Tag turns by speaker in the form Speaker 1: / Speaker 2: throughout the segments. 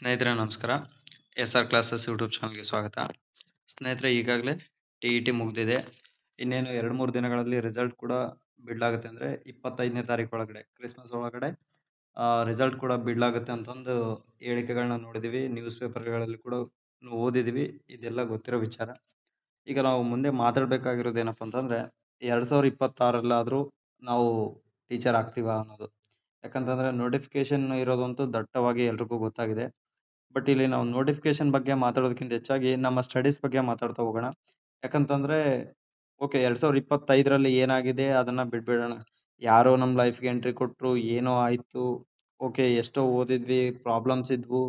Speaker 1: ಸ್ನೇಹಿತರೆ ನಮಸ್ಕಾರ. ಎಸ್.ಆರ್ classes YouTube ಚಾನಲ್‌ಗೆ ಸ್ವಾಗತ. ಸ್ನೇಹಿತರೆ ಈಗಾಗಲೇ ಟಿ.ಇ.ಟಿ ಮುಗ್ದಿದೆ. ಇನ್ನೇನು 2-3 ದಿನಗಳಲ್ಲಿ ರಿಸಲ್ಟ್ ಕೂಡ ಬಿಡ್ಲಾಗುತ್ತೆ. ಅಂದ್ರೆ 25ನೇ ತಾರೀಕು ಒಳಗಡೆ ಕ್ರಿಸ್ಮಸ್ ಒಳಗಡೆ ರಿಸಲ್ಟ್ ಕೂಡ ಬಿಡ್ಲಾಗುತ್ತೆ ಅಂತಂದು ಹೇಳಿಕೆಗಳನ್ನ ನೋಡಿದೀವಿ. ನ್ಯೂಸ್ ಪೇಪರ್‌ಗಳಲ್ಲಿ ಕೂಡ ಓದಿದೀವಿ. ಇದೆಲ್ಲ ಗೊತ್ತಿರೋ ವಿಚಾರ. ಈಗ ನಾವು ಮುಂದೆ ಮಾತಾಡ್ಬೇಕಾಗಿರೋದು ಏನಪ್ಪಾ ಅಂತಂದ್ರೆ 2026ರಲ್ಲಾದ್ರೂ ನಾವು ಟೀಚರ್ ಆಗ್ತೀವಾ ಅನ್ನೋದು. ಯಾಕಂತಂದ್ರೆ ನೋಟಿಫಿಕೇಶನ್ ಇರೋದಂತೂ ದಟ್ಟವಾಗಿ ಎಲ್ರಿಗೂ ಗೊತ್ತಾಗಿದೆ. ಬಟ್ ಇಲ್ಲಿ ನಾವು ನೋಟಿಫಿಕೇಶನ್ ಬಗ್ಗೆ ಮಾತಾಡೋದಕ್ಕಿಂತ ಹೆಚ್ಚಾಗಿ ನಮ್ಮ ಸ್ಟಡೀಸ್ ಬಗ್ಗೆ ಮಾತಾಡ್ತಾ ಹೋಗೋಣ. ಯಾಕಂತಂದ್ರೆ ಓಕೆ 2025ರಲ್ಲಿ ಏನಾಗಿದೆ ಅದನ್ನ ಬಿಟ್ಬಿಡೋಣ. ಯಾರೋ ನಮ್ ಲೈಫ್‌ಗೆ ಎಂಟ್ರಿ ಕೊಟ್ರು, ಏನೋ ಆಯ್ತು. ಓಕೆ ಎಷ್ಟೋ ಓದಿದ್ವಿ, ಪ್ರಾಬ್ಲಮ್ಸ್ ಇದ್ವು.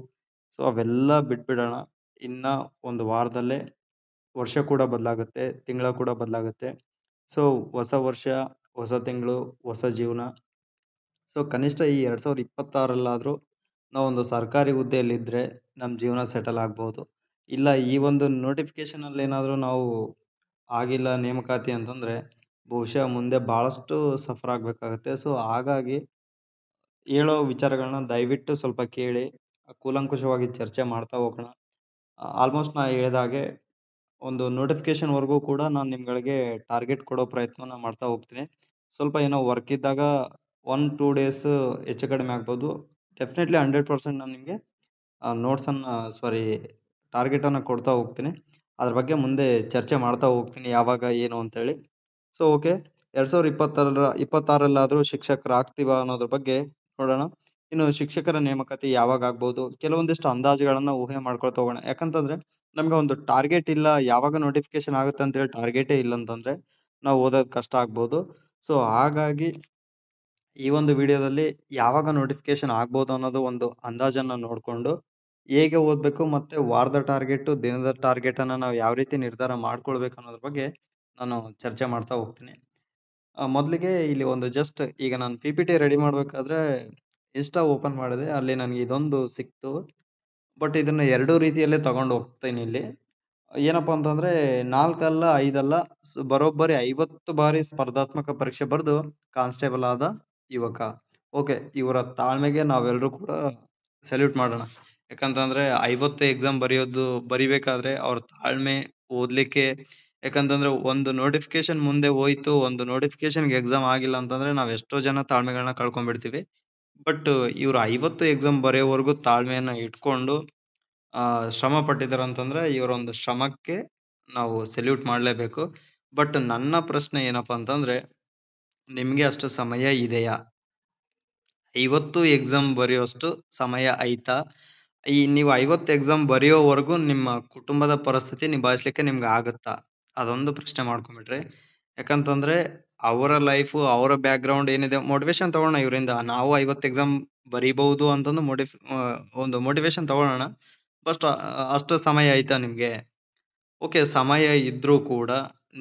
Speaker 1: ಸೊ ಅವೆಲ್ಲ ಬಿಟ್ಬಿಡೋಣ. ಇನ್ನ ಒಂದು ವಾರದಲ್ಲೇ ವರ್ಷ ಕೂಡ ಬದಲಾಗುತ್ತೆ, ತಿಂಗಳ ಕೂಡ ಬದಲಾಗುತ್ತೆ. ಸೊ ಹೊಸ ವರ್ಷ, ಹೊಸ ತಿಂಗಳು, ಹೊಸ ಜೀವನ. ಸೊ ಕನಿಷ್ಠ ಈ 2026ರಲ್ಲಾದ್ರೂ ನಾವೊಂದು ಸರ್ಕಾರಿ ಹುದ್ದೆಯಲ್ಲಿದ್ರೆ ನಮ್ ಜೀವನ ಸೆಟಲ್ ಆಗ್ಬೋದು. ಇಲ್ಲ ಈ ಒಂದು ನೋಟಿಫಿಕೇಶನ್ ಅಲ್ಲಿ ಏನಾದ್ರು ನಾವು ಆಗಿಲ್ಲ ನೇಮಕಾತಿ ಅಂತಂದ್ರೆ ಬಹುಶಃ ಮುಂದೆ ಬಹಳಷ್ಟು ಸಫರ್ ಆಗ್ಬೇಕಾಗತ್ತೆ. ಸೊ ಹಾಗಾಗಿ ಹೇಳೋ ವಿಚಾರಗಳನ್ನ ದಯವಿಟ್ಟು ಸ್ವಲ್ಪ ಕೇಳಿ ಕೂಲಂಕುಷವಾಗಿ ಚರ್ಚೆ ಮಾಡ್ತಾ ಹೋಗೋಣ. ಆಲ್ಮೋಸ್ಟ್ ನಾ ಹೇಳಿದ ಹಾಗೆ ಒಂದು ನೋಟಿಫಿಕೇಶನ್ ವರೆಗೂ ಕೂಡ ನಾನು ನಿಮ್ಗಳಿಗೆ ಟಾರ್ಗೆಟ್ ಕೊಡೋ ಪ್ರಯತ್ನವನ್ನ ಮಾಡ್ತಾ ಹೋಗ್ತೀನಿ. ಸ್ವಲ್ಪ ಏನೋ ವರ್ಕ್ ಇದ್ದಾಗ 1-2 ಡೇಸ್ ಹೆಚ್ಚು ಕಡಿಮೆ ಆಗ್ಬೋದು. ಡೆಫಿನೆಟ್ಲಿ 100% ನಾನು ನಿಮ್ಗೆ ನೋಟ್ಸ್ ಅನ್ನ ಸಾರಿ ಟಾರ್ಗೆಟ್ ಅನ್ನ ಕೊಡ್ತಾ ಹೋಗ್ತೀನಿ. ಅದ್ರ ಬಗ್ಗೆ ಮುಂದೆ ಚರ್ಚೆ ಮಾಡ್ತಾ ಹೋಗ್ತೀನಿ ಯಾವಾಗ ಏನು ಅಂತೇಳಿ. ಸೊ ಓಕೆ 2026ರಲ್ಲಾದ್ರೂ ಶಿಕ್ಷಕರಾಗ್ತೀವಾ ಅನ್ನೋದ್ರ ಬಗ್ಗೆ ನೋಡೋಣ. ಇನ್ನು ಶಿಕ್ಷಕರ ನೇಮಕಾತಿ ಯಾವಾಗ ಆಗ್ಬೋದು? ಕೆಲವೊಂದಿಷ್ಟು ಅಂದಾಜುಗಳನ್ನ ಊಹೆ ಮಾಡ್ಕೊಳ್ತಾ ಹೋಗೋಣ. ಯಾಕಂತಂದ್ರೆ ನಮ್ಗೆ ಒಂದು ಟಾರ್ಗೆಟ್ ಇಲ್ಲ, ಯಾವಾಗ ನೋಟಿಫಿಕೇಶನ್ ಆಗುತ್ತೆ ಅಂತೇಳಿ ಟಾರ್ಗೆಟೇ ಇಲ್ಲ ಅಂತಂದ್ರೆ ನಾವು ಓದೋದ್ ಕಷ್ಟ ಆಗ್ಬೋದು. ಸೊ ಹಾಗಾಗಿ ಈ ಒಂದು ವಿಡಿಯೋದಲ್ಲಿ ಯಾವಾಗ ನೋಟಿಫಿಕೇಶನ್ ಆಗ್ಬೋದು ಅನ್ನೋದು ಒಂದು ಅಂದಾಜನ್ನ ನೋಡ್ಕೊಂಡು ಹೇಗೆ ಓದ್ಬೇಕು ಮತ್ತೆ ವಾರದ ಟಾರ್ಗೆಟ್, ದಿನದ ಟಾರ್ಗೆಟ್ ಅನ್ನ ನಾವು ಯಾವ ರೀತಿ ನಿರ್ಧಾರ ಮಾಡ್ಕೊಳ್ಬೇಕು ಅನ್ನೋದ್ರ ಬಗ್ಗೆ ನಾನು ಚರ್ಚೆ ಮಾಡ್ತಾ ಹೋಗ್ತೀನಿ. ಮೊದಲಿಗೆ ಇಲ್ಲಿ ಒಂದು ಜಸ್ಟ್ ಈಗ ನಾನು ಪಿ.ಪಿ.ಟಿ ರೆಡಿ ಮಾಡ್ಬೇಕಾದ್ರೆ ಇನ್ಸ್ಟಾ ಓಪನ್ ಮಾಡಿದೆ. ಅಲ್ಲಿ ನನಗೆ ಇದೊಂದು ಸಿಕ್ತು. ಬಟ್ ಇದನ್ನ 2 ರೀತಿಯಲ್ಲೇ ತಗೊಂಡು ಹೋಗ್ತೀನಿ ಇಲ್ಲಿ. ಏನಪ್ಪಾ ಅಂತಂದ್ರೆ 4 ಅಲ್ಲ, 5 ಅಲ್ಲ ಬರೋಬ್ಬರಿ 50 ಬಾರಿ ಸ್ಪರ್ಧಾತ್ಮಕ ಪರೀಕ್ಷೆ ಬರೆದು ಕಾನ್ಸ್ಟೇಬಲ್ ಆದ ಯುವಕ. ಓಕೆ ಇವರ ತಾಳ್ಮೆಗೆ ನಾವೆಲ್ಲರೂ ಕೂಡ ಸೆಲ್ಯೂಟ್ ಮಾಡೋಣ. ಯಾಕಂತಂದ್ರೆ 50 ಎಕ್ಸಾಮ್ ಬರಿಬೇಕಾದ್ರೆ ಅವ್ರ ತಾಳ್ಮೆ ಓದ್ಲಿಕ್ಕೆ ಯಾಕಂತಂದ್ರೆ ಒಂದು ನೋಟಿಫಿಕೇಶನ್ ಮುಂದೆ ಹೋಯ್ತು, ಒಂದು ನೋಟಿಫಿಕೇಶನ್‌ಗೆ ಎಕ್ಸಾಮ್ ಆಗಿಲ್ಲ ಅಂತಂದ್ರೆ ನಾವ್ ಎಷ್ಟೋ ಜನ ತಾಳ್ಮೆಗಳನ್ನ ಕಳ್ಕೊಂಡ್ಬಿಡ್ತೀವಿ. ಬಟ್ ಇವ್ರು 50 ಎಕ್ಸಾಮ್ ಬರೆಯೋವರೆಗೂ ತಾಳ್ಮೆಯನ್ನ ಇಟ್ಕೊಂಡು ಶ್ರಮ ಪಟ್ಟಿದಾರೆ ಅಂತಂದ್ರೆ ಇವರೊಂದು ಶ್ರಮಕ್ಕೆ ನಾವು ಸೆಲ್ಯೂಟ್ ಮಾಡ್ಲೇಬೇಕು. ಬಟ್ ನನ್ನ ಪ್ರಶ್ನೆ ಏನಪ್ಪಾ ಅಂತಂದ್ರೆ ನಿಮ್ಗೆ ಅಷ್ಟು ಸಮಯ ಇದೆಯಾ? 50 ಎಕ್ಸಾಮ್ ಬರೆಯುವಷ್ಟು ಸಮಯ ಐತಾ? ನೀವು 50 ಎಕ್ಸಾಮ್ ಬರೆಯೋವರೆಗೂ ನಿಮ್ಮ ಕುಟುಂಬದ ಪರಿಸ್ಥಿತಿ ನಿಭಾಯಿಸ್ಲಿಕ್ಕೆ ನಿಮ್ಗೆ ಆಗತ್ತಾ? ಅದೊಂದು ಪ್ರಶ್ನೆ ಮಾಡ್ಕೊಂಡ್ಬಿಡ್ರಿ. ಯಾಕಂತಂದ್ರೆ ಅವರ ಲೈಫು, ಅವರ ಬ್ಯಾಕ್‌ಗ್ರೌಂಡ್ ಏನಿದೆ ಮೋಟಿವೇಶನ್ ತಗೋಳೋಣ ಇವರಿಂದ. ನಾವು 50 ಎಕ್ಸಾಮ್ ಬರೀಬಹುದು ಅಂತಂದು ಒಂದು ಮೋಟಿವೇಶನ್ ತಗೊಳ್ಳೋಣ. ಬಸ್ಟ್ ಅಷ್ಟು ಸಮಯ ಐತಾ ನಿಮ್ಗೆ? ಓಕೆ ಸಮಯ ಇದ್ರೂ ಕೂಡ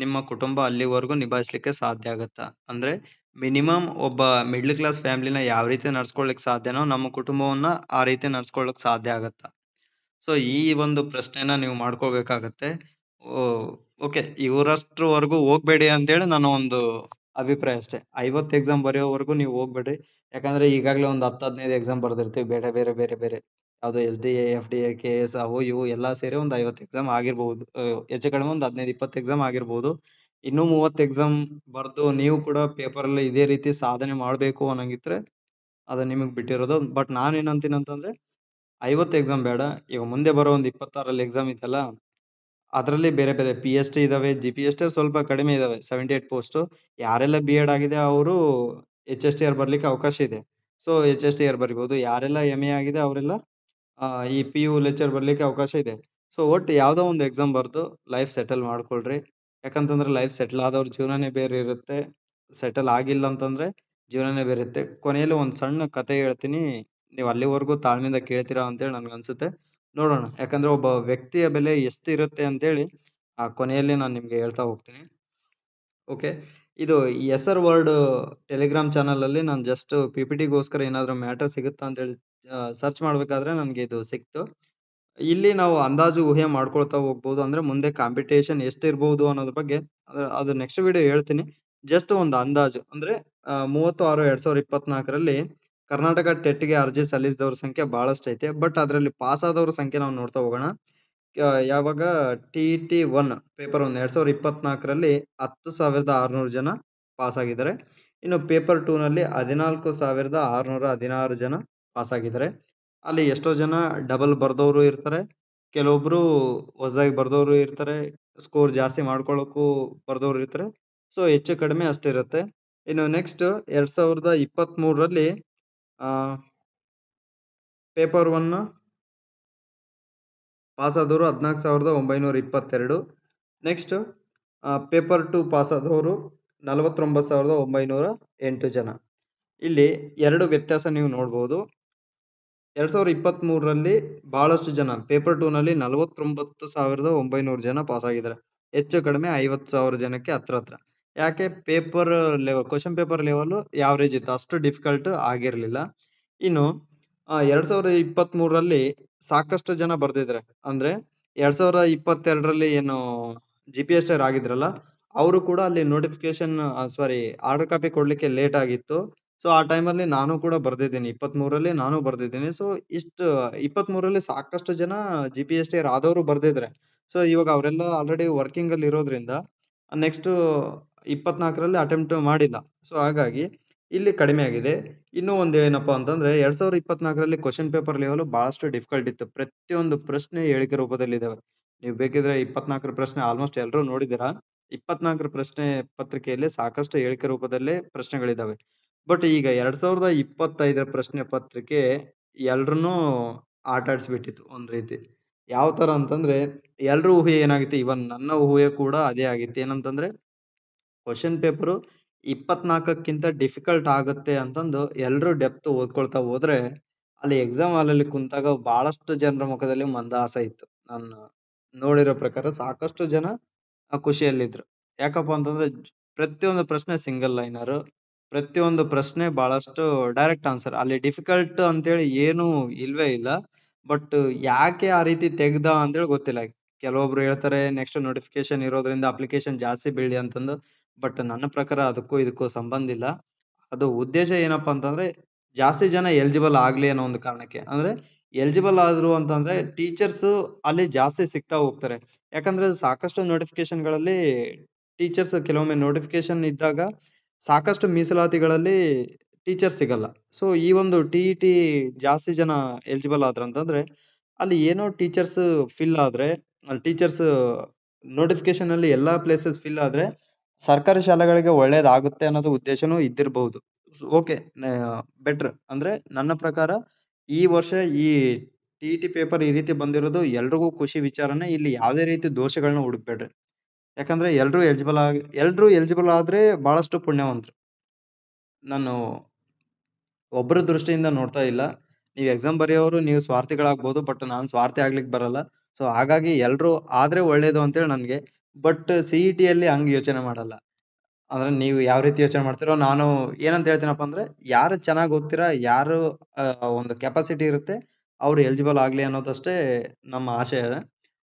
Speaker 1: ನಿಮ್ಮ ಕುಟುಂಬ ಅಲ್ಲಿವರೆಗೂ ನಿಭಾಯಿಸ್ಲಿಕ್ಕೆ ಸಾಧ್ಯ ಆಗತ್ತಾ? ಅಂದ್ರೆ ಮಿನಿಮಮ್ ಒಬ್ಬ ಮಿಡ್ಲ್ ಕ್ಲಾಸ್ ಫ್ಯಾಮಿಲಿನ ಯಾವ ರೀತಿ ನಡ್ಸ್ಕೊಳ್ಲಿಕ್ ಸಾಧ್ಯನೋ ನಮ್ಮ ಕುಟುಂಬವನ್ನ ಆ ರೀತಿ ನಡ್ಸ್ಕೊಳಕ್ ಸಾಧ್ಯ ಆಗತ್ತಾ? ಸೊ ಈ ಒಂದು ಪ್ರಶ್ನೆನ ನೀವು ಮಾಡ್ಕೊಳ್ಬೇಕಾಗತ್ತೆ. ಓಕೆ ಇವರಷ್ಟ್ರವರೆಗೂ ಹೋಗ್ಬೇಡಿ ಅಂತೇಳಿ ನನ್ನ ಒಂದು ಅಭಿಪ್ರಾಯ ಅಷ್ಟೇ. 50 ಎಕ್ಸಾಮ್ ಬರೆಯೋವರೆಗೂ ನೀವು ಹೋಗ್ಬೇಡ್ರಿ. ಯಾಕಂದ್ರೆ ಈಗಾಗ್ಲೇ ಒಂದು 10, 15 ಎಕ್ಸಾಮ್ ಬರ್ದಿರ್ತೀವಿ ಬೇರೆ. ಯಾವ್ದೋ ಎಸ್.ಡಿ.ಎ, ಎಫ್.ಡಿ.ಎ, ಕೆ.ಎಸ್ ಅವು ಇವು ಎಲ್ಲಾ ಸೇರಿ ಒಂದು 50 ಎಕ್ಸಾಮ್ ಆಗಿರ್ಬಹುದು. ಹೆಚ್ಚು ಕಡಿಮೆ ಒಂದು 15, 20 ಎಕ್ಸಾಮ್ ಆಗಿರ್ಬಹುದು. ಇನ್ನೂ 30 ಎಕ್ಸಾಮ್ ಬರ್ದು ನೀವು ಕೂಡ ಪೇಪರ್ ಅಲ್ಲಿ ಇದೇ ರೀತಿ ಸಾಧನೆ ಮಾಡ್ಬೇಕು ಅನ್ನಂಗಿದ್ರೆ ಅದು ನಿಮಗ್ ಬಿಟ್ಟಿರೋದು. ಬಟ್ ನಾನೇನಂತೀನಿ ಅಂತಂದ್ರೆ 50 ಎಕ್ಸಾಮ್ ಬೇಡ. ಈಗ ಮುಂದೆ ಬರೋ ಒಂದು 26ರಲ್ಲಿ ಎಕ್ಸಾಮ್ ಐತಲ್ಲ ಅದ್ರಲ್ಲಿ ಬೇರೆ ಪಿ.ಎಚ್.ಡಿ ಇದಾವೆ. ಜಿ.ಪಿ.ಎಸ್.ಟಿ ಸ್ವಲ್ಪ ಕಡಿಮೆ ಇದಾವೆ. 78 ಪೋಸ್ಟ್. ಯಾರೆಲ್ಲ ಬಿ.ಎಡ್ ಆಗಿದೆ ಅವರು ಎಚ್.ಎಸ್.ಟಿ.ಆರ್ ಬರ್ಲಿಕ್ಕೆ ಅವಕಾಶ ಇದೆ. ಸೊ ಎಚ್.ಎಸ್.ಟಿ.ಆರ್ ಬರಿಬಹುದು. ಯಾರೆಲ್ಲ ಎಂ.ಎ ಆಗಿದೆ ಅವರೆಲ್ಲ ಈ ಪಿ.ಯು ಲೆಕ್ಚರ್ ಬರ್ಲಿಕ್ಕೆ ಅವಕಾಶ ಇದೆ. ಸೊ ಒಟ್ಟು ಯಾವ್ದೋ ಒಂದು ಎಕ್ಸಾಮ್ ಬರ್ದು ಲೈಫ್ ಸೆಟಲ್ ಮಾಡ್ಕೊಳ್ರಿ. ಯಾಕಂತಂದ್ರೆ ಲೈಫ್ ಸೆಟಲ್ ಆದವ್ರ ಜೀವನನೇ ಬೇರೆ ಇರುತ್ತೆ. ಸೆಟಲ್ ಆಗಿಲ್ಲ ಅಂತಂದ್ರೆ ಜೀವನನೇ ಬೇರೆ ಇರುತ್ತೆ. ಕೊನೆಯಲ್ಲಿ ಒಂದ್ ಸಣ್ಣ ಕಥೆ ಹೇಳ್ತೀನಿ. ನೀವ್ ಅಲ್ಲಿವರೆಗೂ ತಾಳ್ಮೆಯಿಂದ ಕೇಳ್ತೀರಾ ಅಂತೇಳಿ ನನ್ಗನ್ಸುತ್ತೆ. ನೋಡೋಣ. ಯಾಕಂದ್ರೆ ಒಬ್ಬ ವ್ಯಕ್ತಿಯ ಬೆಲೆ ಎಷ್ಟಿರುತ್ತೆ ಅಂತೇಳಿ ಕೊನೆಯಲ್ಲಿ ನಾನ್ ನಿಮ್ಗೆ ಹೇಳ್ತಾ ಹೋಗ್ತೀನಿ. ಓಕೆ. ಇದು ಎಸ್.ಆರ್ ವರ್ಲ್ಡ್ ಟೆಲಿಗ್ರಾಮ್ ಚಾನಲ್ ಅಲ್ಲಿ ನಾನ್ ಜಸ್ಟ್ ಪಿ.ಪಿ.ಟಿಗೋಸ್ಕರ ಏನಾದ್ರು ಮ್ಯಾಟರ್ ಸಿಗುತ್ತಾ ಅಂತೇಳಿ ಸರ್ಚ್ ಮಾಡ್ಬೇಕಾದ್ರೆ ನನ್ಗೆ ಇದು ಸಿಕ್ತು. ಇಲ್ಲಿ ನಾವು ಅಂದಾಜು ಊಹೆ ಮಾಡ್ಕೊಳ್ತಾ ಹೋಗ್ಬೋದು. ಅಂದ್ರೆ ಮುಂದೆ ಕಾಂಪಿಟೇಷನ್ ಎಷ್ಟಿರ್ಬಹುದು ಅನ್ನೋದ್ರ ಬಗ್ಗೆ ಅದು ನೆಕ್ಸ್ಟ್ ವಿಡಿಯೋ ಹೇಳ್ತೀನಿ. ಜಸ್ಟ್ ಒಂದು ಅಂದಾಜು ಅಂದ್ರೆ 30/6/2024ರಲ್ಲಿ ಕರ್ನಾಟಕ ಟೆಟ್‌ಗೆ ಅರ್ಜಿ ಸಲ್ಲಿಸಿದವ್ರ ಸಂಖ್ಯೆ ಬಹಳಷ್ಟು ಐತೆ. ಬಟ್ ಅದ್ರಲ್ಲಿ ಪಾಸ್ ಆದವ್ರ ಸಂಖ್ಯೆ ನಾವು ನೋಡ್ತಾ ಹೋಗೋಣ. ಯಾವಾಗ ಟಿ-ಇ-ಟಿ 1 ಪೇಪರ್ 1 2024ರಲ್ಲಿ 10,600 ಜನ ಪಾಸ್ ಆಗಿದ್ದಾರೆ. ಇನ್ನು ಪೇಪರ್ 2 ನಲ್ಲಿ 14,616 ಜನ ಪಾಸ್ ಆಗಿದ್ದಾರೆ. ಅಲ್ಲಿ ಎಷ್ಟೋ ಜನ ಡಬಲ್ ಬರ್ದವ್ರು ಇರ್ತಾರೆ. ಕೆಲವೊಬ್ರು ಹೊಸದಾಗಿ ಬರ್ದವ್ರು ಇರ್ತಾರೆ. ಸ್ಕೋರ್ ಜಾಸ್ತಿ ಮಾಡ್ಕೊಳ್ಳೋಕ್ಕೂ ಬರ್ದವ್ರು ಇರ್ತಾರೆ. ಸೊ ಹೆಚ್ಚು ಕಡಿಮೆ ಅಷ್ಟಿರುತ್ತೆ. ಇನ್ನು ನೆಕ್ಸ್ಟ್ 2023ರಲ್ಲಿ ಆ ಪೇಪರ್ 1 ಪಾಸ್ ಆದವರು 14,922. ನೆಕ್ಸ್ಟ್ ಪೇಪರ್ 2 ಪಾಸ್ ಆದವರು 49,908 ಜನ. ಇಲ್ಲಿ ಎರಡು ವ್ಯತ್ಯಾಸ ನೀವು ನೋಡ್ಬೋದು. 2023ರಲ್ಲಿ ಬಹಳಷ್ಟು ಜನ ಪೇಪರ್ 2 ನಲ್ಲಿ 49,900 ಜನ ಪಾಸ್ ಆಗಿದ್ದಾರೆ. ಹೆಚ್ಚು ಕಡಿಮೆ 50,000 ಜನಕ್ಕೆ ಹತ್ರ. ಯಾಕೆ paper level question paper level average ಇತ್ತು, ಅಷ್ಟು ಡಿಫಿಕಲ್ಟ್ ಆಗಿರ್ಲಿಲ್ಲ. ಇನ್ನು 2023ರಲ್ಲಿ ಸಾಕಷ್ಟು ಜನ ಬರ್ದಿದ್ದಾರೆ. ಅಂದ್ರೆ 2022ರಲ್ಲಿ ಏನು GPSR ಆಗಿದ್ರಲ್ಲ, ಅವರು ಕೂಡ ಅಲ್ಲಿ ನೋಟಿಫಿಕೇಶನ್ ಆರ್ಡರ್ ಕಾಪಿ ಕೊಡ್ಲಿಕ್ಕೆ ಲೇಟ್ ಆಗಿತ್ತು. ಸೊ ಆ ಟೈಮಲ್ಲಿ ನಾನು ಕೂಡ ಬರ್ದಿದ್ದೀನಿ. 23ರಲ್ಲಿ ನಾನು ಬರ್ದಿದ್ದೀನಿ. ಸೊ 23ರಲ್ಲಿ ಸಾಕಷ್ಟು ಜನ GPSR ಆದವರು ಬರ್ದಿದ್ರೆ. ಸೊ ಇವಾಗ ಅವರೆಲ್ಲ ಆಲ್ರೆಡಿ ವರ್ಕಿಂಗ್ ಅಲ್ಲಿ ಇರೋದ್ರಿಂದ ನೆಕ್ಸ್ಟ್ 24ರಲ್ಲಿ ಅಟೆಂಪ್ಟ್ ಮಾಡಿಲ್ಲ. ಸೊ ಹಾಗಾಗಿ ಇಲ್ಲಿ ಕಡಿಮೆ ಆಗಿದೆ. ಇನ್ನೂ ಒಂದ್ ಏನಪ್ಪಾ ಅಂತಂದ್ರೆ 2024ರಲ್ಲಿ ಕ್ವಶನ್ ಪೇಪರ್ ಲೆವೆಲ್ ಬಹಳಷ್ಟು ಡಿಫಿಕಲ್ಟ್ ಇತ್ತು. ಪ್ರತಿಯೊಂದು ಪ್ರಶ್ನೆ ಹೇಳಿಕೆ ರೂಪದಲ್ಲಿ ಇದಾವೆ. ನೀವು ಬೇಕಿದ್ರೆ 24 ಪ್ರಶ್ನೆ ಆಲ್ಮೋಸ್ಟ್ ಎಲ್ಲರೂ ನೋಡಿದ್ದೀರಾ. 24 ಪ್ರಶ್ನೆ ಪತ್ರಿಕೆಯಲ್ಲಿ ಸಾಕಷ್ಟು ಹೇಳಿಕೆ ರೂಪದಲ್ಲೇ ಪ್ರಶ್ನೆಗಳಿದಾವೆ. ಬಟ್ ಈಗ 2025 ಪ್ರಶ್ನೆ ಪತ್ರಿಕೆ ಎಲ್ರನ್ನೂ ಆಟ ಆಡ್ಸ್ಬಿಟ್ಟಿತ್ತು ಒಂದ್ ರೀತಿ. ಯಾವ ತರ ಅಂತಂದ್ರೆ ಎಲ್ರ ಊಹೆ ಏನಾಗಿತ್ತು, ಇವನ್ ನನ್ನ ಊಹೆ ಕೂಡ ಅದೇ ಆಗಿತ್ತು. ಏನಂತಂದ್ರೆ ಕ್ವಶನ್ ಪೇಪರ್ 24ಕ್ಕಿಂತ ಡಿಫಿಕಲ್ಟ್ ಆಗುತ್ತೆ ಅಂತಂದು ಎಲ್ರು ಡೆಪ್ತ್ ಓದ್ಕೊಳ್ತಾ ಹೋದ್ರೆ ಅಲ್ಲಿ ಎಕ್ಸಾಮ್ ಹಾಲಲ್ಲಿ ಕುಂತಾಗ ಬಹಳಷ್ಟು ಜನರ ಮುಖದಲ್ಲಿ ಮಂದಹಾಸ ಇತ್ತು. ನಾನು ನೋಡಿರೋ ಪ್ರಕಾರ ಸಾಕಷ್ಟು ಜನ ಖುಷಿಯಲ್ಲಿದ್ರು. ಯಾಕಪ್ಪ ಅಂತಂದ್ರೆ ಪ್ರತಿಯೊಂದು ಪ್ರಶ್ನೆ ಸಿಂಗಲ್ ಲೈನರ್, ಪ್ರತಿಯೊಂದು ಪ್ರಶ್ನೆ ಬಹಳಷ್ಟು ಡೈರೆಕ್ಟ್ ಆನ್ಸರ್. ಅಲ್ಲಿ ಡಿಫಿಕಲ್ಟ್ ಅಂತೇಳಿ ಏನು ಇಲ್ವೇ ಇಲ್ಲ. ಬಟ್ ಯಾಕೆ ಆ ರೀತಿ ತೆಗ್ದ ಅಂತೇಳಿ ಗೊತ್ತಿಲ್ಲ. ಕೆಲವೊಬ್ರು ಹೇಳ್ತಾರೆ ನೆಕ್ಸ್ಟ್ ನೋಟಿಫಿಕೇಶನ್ ಇರೋದ್ರಿಂದ ಅಪ್ಲಿಕೇಶನ್ ಜಾಸ್ತಿ ಬೀಳಿ ಅಂತಂದು. ಬಟ್ ನನ್ನ ಪ್ರಕಾರ ಅದಕ್ಕೂ ಇದಕ್ಕೂ ಸಂಬಂಧ ಇಲ್ಲ. ಅದು ಉದ್ದೇಶ ಏನಪ್ಪಾ ಅಂತಂದ್ರೆ ಜಾಸ್ತಿ ಜನ ಎಲಿಜಿಬಲ್ ಆಗ್ಲಿ ಅನ್ನೋ ಒಂದು ಕಾರಣಕ್ಕೆ. ಅಂದ್ರೆ ಎಲಿಜಿಬಲ್ ಆದ್ರು ಅಂತಂದ್ರೆ ಟೀಚರ್ಸ್ ಅಲ್ಲಿ ಜಾಸ್ತಿ ಸಿಗ್ತಾ ಹೋಗ್ತಾರೆ. ಯಾಕಂದ್ರೆ ಸಾಕಷ್ಟು ನೋಟಿಫಿಕೇಶನ್ ಗಳಲ್ಲಿ ಟೀಚರ್ಸ್ ಕೆಲವೊಮ್ಮೆ ನೋಟಿಫಿಕೇಶನ್ ಇದ್ದಾಗ ಸಾಕಷ್ಟು ಮೀಸಲಾತಿಗಳಲ್ಲಿ ಟೀಚರ್ ಸಿಗಲ್ಲ. ಸೊ ಈ ಒಂದು ಟಿ-ಇ-ಟಿ ಜಾಸ್ತಿ ಜನ ಎಲಿಜಿಬಲ್ ಆದ್ರಂತಂದ್ರೆ ಅಲ್ಲಿ ಏನೋ ಟೀಚರ್ಸ್ ಫಿಲ್ ಆದ್ರೆ ಟೀಚರ್ಸ್ ನೋಟಿಫಿಕೇಶನ್ ಅಲ್ಲಿ ಎಲ್ಲಾ ಪ್ಲೇಸಸ್ ಫಿಲ್ ಆದ್ರೆ ಸರ್ಕಾರಿ ಶಾಲೆಗಳಿಗೆ ಒಳ್ಳೇದಾಗುತ್ತೆ ಅನ್ನೋದು ಉದ್ದೇಶನೂ ಇದ್ದಿರಬಹುದು. Okay, better. ಅಂದ್ರೆ ನನ್ನ ಪ್ರಕಾರ ಈ ವರ್ಷ ಈ ಟಿ-ಇ-ಟಿ ಪೇಪರ್ ಈ ರೀತಿ ಬಂದಿರೋದು ಎಲ್ರಿಗೂ ಖುಷಿ ವಿಚಾರನೇ. ಇಲ್ಲಿ ಯಾವುದೇ ರೀತಿ ದೋಷಗಳನ್ನ ಹುಡುಕ್ಬೇಡ್ರಿ. ಯಾಕಂದ್ರೆ ಎಲ್ರು ಎಲಿಜಿಬಲ್ ಆದ್ರೆ ಬಹಳಷ್ಟು ಪುಣ್ಯವಂತರು. ನಾನು ಒಬ್ಬರ ದೃಷ್ಟಿಯಿಂದ ನೋಡ್ತಾ ಇಲ್ಲ. ನೀವ್ ಎಕ್ಸಾಮ್ ಬರೆಯೋರು ನೀವು ಸ್ವಾರ್ಥಿಗಳಾಗ್ಬೋದು. ಬಟ್ ನಾನ್ ಸ್ವಾರ್ಥಿ ಆಗ್ಲಿಕ್ ಬರಲ್ಲ. ಸೊ ಹಾಗಾಗಿ ಎಲ್ರು ಆದ್ರೆ ಒಳ್ಳೇದು ಅಂತೇಳಿ ನನ್ಗೆ. ಬಟ್ ಸಿ-ಇ-ಟಿ ಹಂಗ್ ಯೋಚನೆ ಮಾಡಲ್ಲ. ಅಂದ್ರೆ ನೀವು ಯಾವ ರೀತಿ ಯೋಚನೆ ಮಾಡ್ತೀರೋ, ನಾನು ಏನಂತ ಹೇಳ್ತೀನಪ್ಪ ಅಂದ್ರೆ ಯಾರು ಚೆನ್ನಾಗ್ ಓದ್ತೀರಾ, ಯಾರು ಒಂದು ಕೆಪಾಸಿಟಿ ಇರುತ್ತೆ ಅವ್ರು ಎಲಿಜಿಬಲ್ ಆಗ್ಲಿ ಅನ್ನೋದಷ್ಟೇ ನಮ್ಮ ಆಶಯ.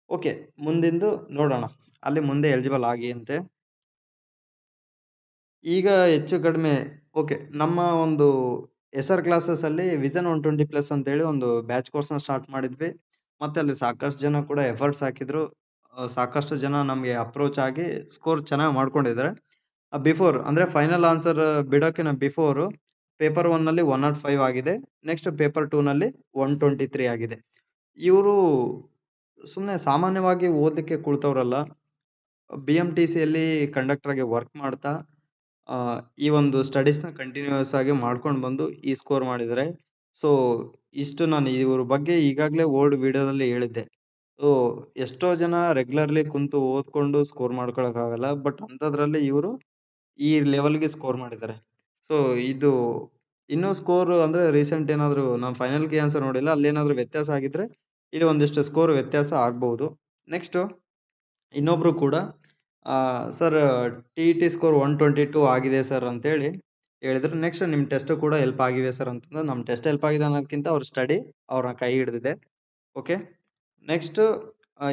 Speaker 1: ಓಕೆ, ಮುಂದಿಂದು ನೋಡೋಣ. ಅಲ್ಲಿ ಮುಂದೆ ಎಲಿಜಿಬಲ್ ಆಗಿ ಅಂತೆ. ಈಗ ಹೆಚ್ಚು ಕಡಿಮೆ ಓಕೆ, ನಮ್ಮ ಒಂದು SR ಕ್ಲಾಸಸ್ ಅಲ್ಲಿ ವಿಷನ್ 120+ ಅಂತ ಹೇಳಿ ಒಂದು ಬ್ಯಾಚ್ ಕೋರ್ಸ್ ನ ಸ್ಟಾರ್ಟ್ ಮಾಡಿದ್ವಿ. ಮತ್ತೆ ಅಲ್ಲಿ ಸಾಕಷ್ಟು ಜನ ಕೂಡ ಎಫರ್ಟ್ಸ್ ಹಾಕಿದ್ರು. ಸಾಕಷ್ಟು ಜನ ನಮ್ಗೆ ಅಪ್ರೋಚ್ ಆಗಿ ಸ್ಕೋರ್ ಚೆನ್ನಾಗಿ ಮಾಡ್ಕೊಂಡಿದ್ದಾರೆ. ಬಿಫೋರ್ ಅಂದ್ರೆ ಫೈನಲ್ ಆನ್ಸರ್ ಬಿಡೋಕಿನ ಬಿಫೋರ್ ಪೇಪರ್ 1 ನಲ್ಲಿ 105 ಆಗಿದೆ. ನೆಕ್ಸ್ಟ್ ಪೇಪರ್ 2 ನಲ್ಲಿ 123 ಆಗಿದೆ. ಇವರು ಸುಮ್ನೆ ಸಾಮಾನ್ಯವಾಗಿ ಓದ್ಲಿಕ್ಕೆ ಕುಳಿತವ್ರಲ್ಲ. BMTC ಯಲ್ಲಿ ಕಂಡಕ್ಟರ್ ಆಗಿ ವರ್ಕ್ ಮಾಡ್ತಾ ಈ ಒಂದು ಸ್ಟಡೀಸ್ ನ ಕಂಟಿನ್ಯೂಸ್ ಆಗಿ ಮಾಡ್ಕೊಂಡು ಬಂದು ಈ ಸ್ಕೋರ್ ಮಾಡಿದ್ದಾರೆ. ಸೊ ಇಷ್ಟು ನಾನು ಇವ್ರ ಬಗ್ಗೆ ಈಗಾಗಲೇ ಓಲ್ಡ್ ವಿಡಿಯೋದಲ್ಲಿ ಹೇಳಿದ್ದೆ. ಸೊ ಎಷ್ಟೋ ಜನ ರೆಗ್ಯುಲರ್ಲಿ ಕುಂತು ಓದ್ಕೊಂಡು ಸ್ಕೋರ್ ಮಾಡ್ಕೊಳಕ್ ಆಗಲ್ಲ. ಬಟ್ ಅಂತದ್ರಲ್ಲಿ ಇವರು ಈ ಲೆವೆಲ್ಗೆ ಸ್ಕೋರ್ ಮಾಡಿದ್ದಾರೆ. ಸೊ ಇದು ಇನ್ನೂ ಸ್ಕೋರ್ ಅಂದ್ರೆ ರೀಸೆಂಟ್ ಏನಾದ್ರು ನಾನು ಫೈನಲ್ ಗೆ ಆನ್ಸರ್ ನೋಡಿಲ್ಲ. ಅಲ್ಲಿ ಏನಾದ್ರು ವ್ಯತ್ಯಾಸ ಆಗಿದ್ರೆ ಇಲ್ಲಿ ಒಂದಿಷ್ಟು ಸ್ಕೋರ್ ವ್ಯತ್ಯಾಸ ಆಗ್ಬಹುದು. ನೆಕ್ಸ್ಟ್ ಇನ್ನೊಬ್ರು ಕೂಡ ಸರ್ ಟಿ-ಇ-ಟಿ ಸ್ಕೋರ್ 122 ಆಗಿದೆ ಸರ್ ಅಂತೇಳಿ ಹೇಳಿದ್ರು. ನೆಕ್ಸ್ಟ್ ನಿಮ್ ಟೆಸ್ಟ್ ಕೂಡ ಹೆಲ್ಪ್ ಆಗಿವೆ ಸರ್ ಅಂತಂದ್ರೆ ನಮ್ ಟೆಸ್ಟ್ ಹೆಲ್ಪ್ ಆಗಿದೆ ಅನ್ನೋದಕ್ಕಿಂತ ಅವ್ರ ಸ್ಟಡಿ ಅವ್ರ ಕೈ ಹಿಡಿದಿದೆ. ಓಕೆ, ನೆಕ್ಸ್ಟ್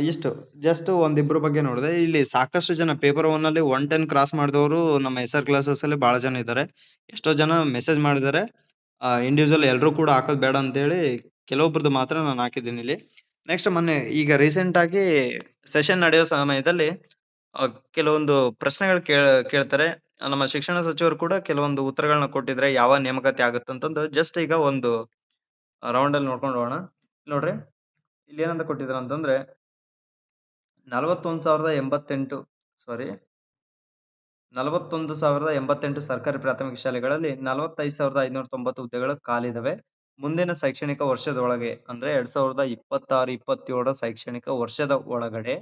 Speaker 1: ಇಷ್ಟು ಜಸ್ಟ್ ಒಂದಿಬ್ರು ಬಗ್ಗೆ ನೋಡಿದೆ. ಇಲ್ಲಿ ಸಾಕಷ್ಟು ಜನ ಪೇಪರ್ 1 ಅಲ್ಲಿ 110 ಕ್ರಾಸ್ ಮಾಡಿದವರು ನಮ್ಮ SR ಕ್ಲಾಸಸ್ ಅಲ್ಲಿ ಬಹಳ ಜನ ಇದ್ದಾರೆ. ಎಷ್ಟೋ ಜನ ಮೆಸೇಜ್ ಮಾಡಿದ್ದಾರೆ. ಇಂಡಿವಿಜುವಲ್ ಎಲ್ರೂ ಕೂಡ ಹಾಕೋದ್ ಬೇಡ ಅಂತೇಳಿ ಕೆಲವೊಬ್ರದ್ದು ಮಾತ್ರ ನಾನು ಹಾಕಿದ್ದೀನಿ ಇಲ್ಲಿ. ನೆಕ್ಸ್ಟ್ ಮೊನ್ನೆ ಈಗ ರೀಸೆಂಟ್ ಆಗಿ ಸೆಷನ್ ನಡೆಯೋ ಸಮಯದಲ್ಲಿ ಕೆಲವೊಂದು ಪ್ರಶ್ನೆಗಳು ಕೇಳ್ತಾರೆ. ನಮ್ಮ ಶಿಕ್ಷಣ ಸಚಿವರು ಕೂಡ ಕೆಲವೊಂದು ಉತ್ತರಗಳನ್ನ ಕೊಟ್ಟಿದ್ರೆ ಯಾವ ನೇಮಕಾತಿ ಆಗುತ್ತಂತಂದು ಜಸ್ಟ್ ಈಗ ಒಂದು ರೌಂಡ್ ಅಲ್ಲಿ ನೋಡ್ಕೊಂಡು ಹೋಗೋಣ. ನೋಡ್ರಿ ಇಲ್ಲಿ ಏನಂತ ಕೊಟ್ಟಿದ್ರ ಅಂತಂದ್ರೆ 41,088 ಸಾರಿ 41,088 ಸರ್ಕಾರಿ ಪ್ರಾಥಮಿಕ ಶಾಲೆಗಳಲ್ಲಿ 45,590 ಹುದ್ದೆಗಳು ಖಾಲಿದಾವೆ. ಮುಂದಿನ ಶೈಕ್ಷಣಿಕ ವರ್ಷದೊಳಗೆ ಅಂದ್ರೆ 2026-27 ಶೈಕ್ಷಣಿಕ ವರ್ಷದ ಒಳಗಡೆ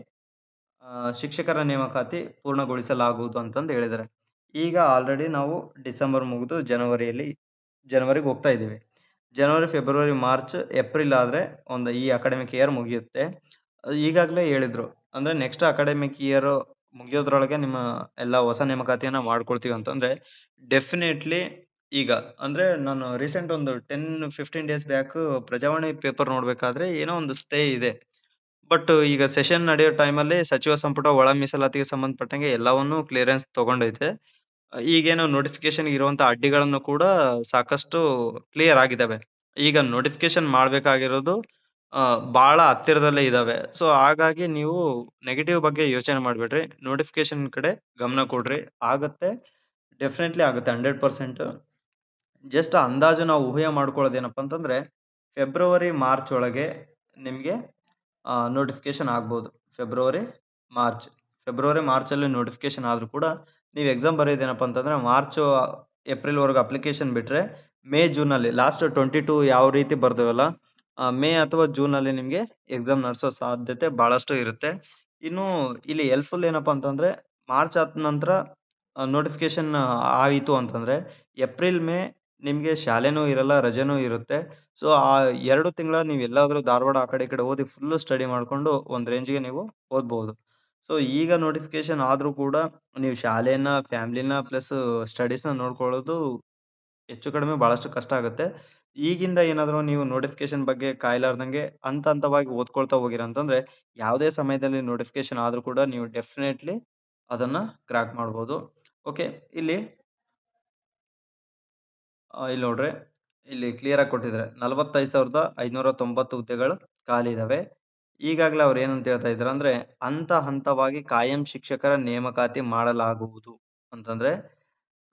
Speaker 1: ಶಿಕ್ಷಕರ ನೇಮಕಾತಿ ಪೂರ್ಣಗೊಳಿಸಲಾಗುವುದು ಅಂತಂದು ಹೇಳಿದ್ದಾರೆ. ಈಗ ಆಲ್ರೆಡಿ ನಾವು ಡಿಸೆಂಬರ್ ಮುಗಿದು ಜನವರಿಗೆ ಹೋಗ್ತಾ ಇದ್ದೀವಿ. ಜನವರಿ, ಫೆಬ್ರವರಿ, ಮಾರ್ಚ್, ಏಪ್ರಿಲ್ ಆದ್ರೆ ಒಂದು ಈ ಅಕಾಡೆಮಿಕ್ ಇಯರ್ ಮುಗಿಯುತ್ತೆ. ಈಗಾಗಲೇ ಹೇಳಿದ್ರು ಅಂದ್ರೆ ನೆಕ್ಸ್ಟ್ ಅಕಾಡೆಮಿಕ್ ಇಯರ್ ಮುಗಿಯೋದ್ರೊಳಗೆ ನಿಮ್ಮ ಎಲ್ಲ ಹೊಸ ನೇಮಕಾತಿಯನ್ನ ಮಾಡ್ಕೊಳ್ತೀವಿ ಅಂತಂದ್ರೆ ಡೆಫಿನೆಟ್ಲಿ ಈಗ ಅಂದ್ರೆ ನಾನು ರೀಸೆಂಟ್ ಒಂದು 10-15 ಡೇಸ್ ಬ್ಯಾಕ್ ಪ್ರಜಾವಾಣಿ ಪೇಪರ್ ನೋಡ್ಬೇಕಾದ್ರೆ ಏನೋ ಒಂದು ಸ್ಟೇ ಇದೆ. ಬಟ್ ಈಗ ಸೆಷನ್ ನಡೆಯೋ ಟೈಮಲ್ಲಿ ಸಚಿವ ಸಂಪುಟ ಒಳ ಮೀಸಲಾತಿಗೆ ಸಂಬಂಧಪಟ್ಟಂಗೆ ಎಲ್ಲವನ್ನೂ ಕ್ಲಿಯರೆನ್ಸ್ ತಗೊಂಡೈತೆ. ಈಗೇನು ನೋಟಿಫಿಕೇಶನ್ ಇರುವಂತ ಅಡ್ಡಿಗಳನ್ನು ಕೂಡ ಸಾಕಷ್ಟು ಕ್ಲಿಯರ್ ಆಗಿದಾವೆ. ಈಗ ನೋಟಿಫಿಕೇಶನ್ ಮಾಡ್ಬೇಕಾಗಿರೋದು ಬಹಳ ಹತ್ತಿರದಲ್ಲೇ ಇದಾವೆ. ಸೊ ಹಾಗಾಗಿ ನೀವು ನೆಗೆಟಿವ್ ಬಗ್ಗೆ ಯೋಚನೆ ಮಾಡ್ಬೇಡ್ರಿ. ನೋಟಿಫಿಕೇಶನ್ ಕಡೆ ಗಮನ ಕೊಡ್ರಿ. ಆಗತ್ತೆ, ಡೆಫಿನೆಟ್ಲಿ ಆಗುತ್ತೆ 100%. ಜಸ್ಟ್ ಅಂದಾಜು ನಾವು ಊಹೆ ಮಾಡ್ಕೊಳ್ಳೋದೇನಪ್ಪ ಅಂತಂದ್ರೆ ಫೆಬ್ರವರಿ, ಮಾರ್ಚ್ ಒಳಗೆ ನಿಮ್ಗೆ ನೋಟಿಫಿಕೇಶನ್ ಆಗ್ಬೋದು. ಫೆಬ್ರವರಿ, ಮಾರ್ಚ್ ಅಲ್ಲಿ ನೋಟಿಫಿಕೇಶನ್ ಆದ್ರೂ ಕೂಡ ನೀವು ಎಕ್ಸಾಮ್ ಬರೆಯೋದೇನಪ್ಪ ಅಂತಂದ್ರೆ ಮಾರ್ಚ್, ಏಪ್ರಿಲ್ ವರೆಗೂ ಅಪ್ಲಿಕೇಶನ್ ಬಿಟ್ರೆ ಮೇ, ಜೂನ್ ಅಲ್ಲಿ ಲಾಸ್ಟ್ 22 ಯಾವ ರೀತಿ ಬರ್ದೇವಲ್ಲ ಮೇ ಅಥವಾ ಜೂನ್ ಅಲ್ಲಿ ನಿಮ್ಗೆ ಎಕ್ಸಾಮ್ ನಡೆಸೋ ಸಾಧ್ಯತೆ ಬಹಳಷ್ಟು ಇರುತ್ತೆ. ಇನ್ನು ಇಲ್ಲಿ ಹೆಲ್ಪ್ಫುಲ್ ಏನಪ್ಪಾ ಅಂತಂದ್ರೆ ಮಾರ್ಚ್ ಆದ ನಂತರ ನೋಟಿಫಿಕೇಶನ್ ಆಯಿತು ಅಂತಂದ್ರೆ ಏಪ್ರಿಲ್, ಮೇ ನಿಮ್ಗೆ ಶಾಲೆನೂ ಇರಲ್ಲ, ರಜೆನೂ ಇರುತ್ತೆ. ಸೊ ಆ 2 ತಿಂಗಳ ನೀವು ಎಲ್ಲಾದ್ರೂ ಧಾರವಾಡ ಆ ಕಡೆ ಈ ಕಡೆ ಓದಿ ಫುಲ್ ಸ್ಟಡಿ ಮಾಡ್ಕೊಂಡು ಒಂದ್ ರೇಂಜ್ಗೆ ನೀವು ಓದ್ಬಹುದು. ಸೊ ಈಗ ನೋಟಿಫಿಕೇಶನ್ ಆದ್ರೂ ಕೂಡ ನೀವು ಶಾಲೆನ, ಫ್ಯಾಮಿಲಿನ ಪ್ಲಸ್ ಸ್ಟಡೀಸ್ನ ನೋಡ್ಕೊಳ್ಳೋದು ಹೆಚ್ಚು ಕಡಿಮೆ ಬಹಳಷ್ಟು ಕಷ್ಟ ಆಗುತ್ತೆ. ಈಗಿಂದ ಏನಾದ್ರು ನೀವು ನೋಟಿಫಿಕೇಶನ್ ಬಗ್ಗೆ ಕಾಯ್ಲಾರ್ದಂಗೆ ಹಂತ ಹಂತವಾಗಿ ಓದ್ಕೊಳ್ತಾ ಹೋಗಿರ ಅಂತಂದ್ರೆ ಯಾವುದೇ ಸಮಯದಲ್ಲಿ ನೋಟಿಫಿಕೇಶನ್ ಆದ್ರೂ ಕೂಡ ನೀವು ಡೆಫಿನೆಟ್ಲಿ ಅದನ್ನ ಕ್ರ್ಯಾಕ್ ಮಾಡ್ಬೋದು. ಓಕೆ, ಇಲ್ಲಿ ನೋಡ್ರಿ, ಇಲ್ಲಿ ಕ್ಲಿಯರ್ ಆಗಿ ಕೊಟ್ಟಿದ್ದಾರೆ 45,590 ಹುದ್ದೆಗಳು ಖಾಲಿ ಇದಾವೆ. ಈಗಾಗಲೇ ಅವ್ರು ಏನಂತ ಹೇಳ್ತಾ ಇದಾರೆ ಅಂದ್ರೆ ಹಂತ ಹಂತವಾಗಿ ಕಾಯಂ ಶಿಕ್ಷಕರ ನೇಮಕಾತಿ ಮಾಡಲಾಗುವುದು ಅಂತಂದ್ರೆ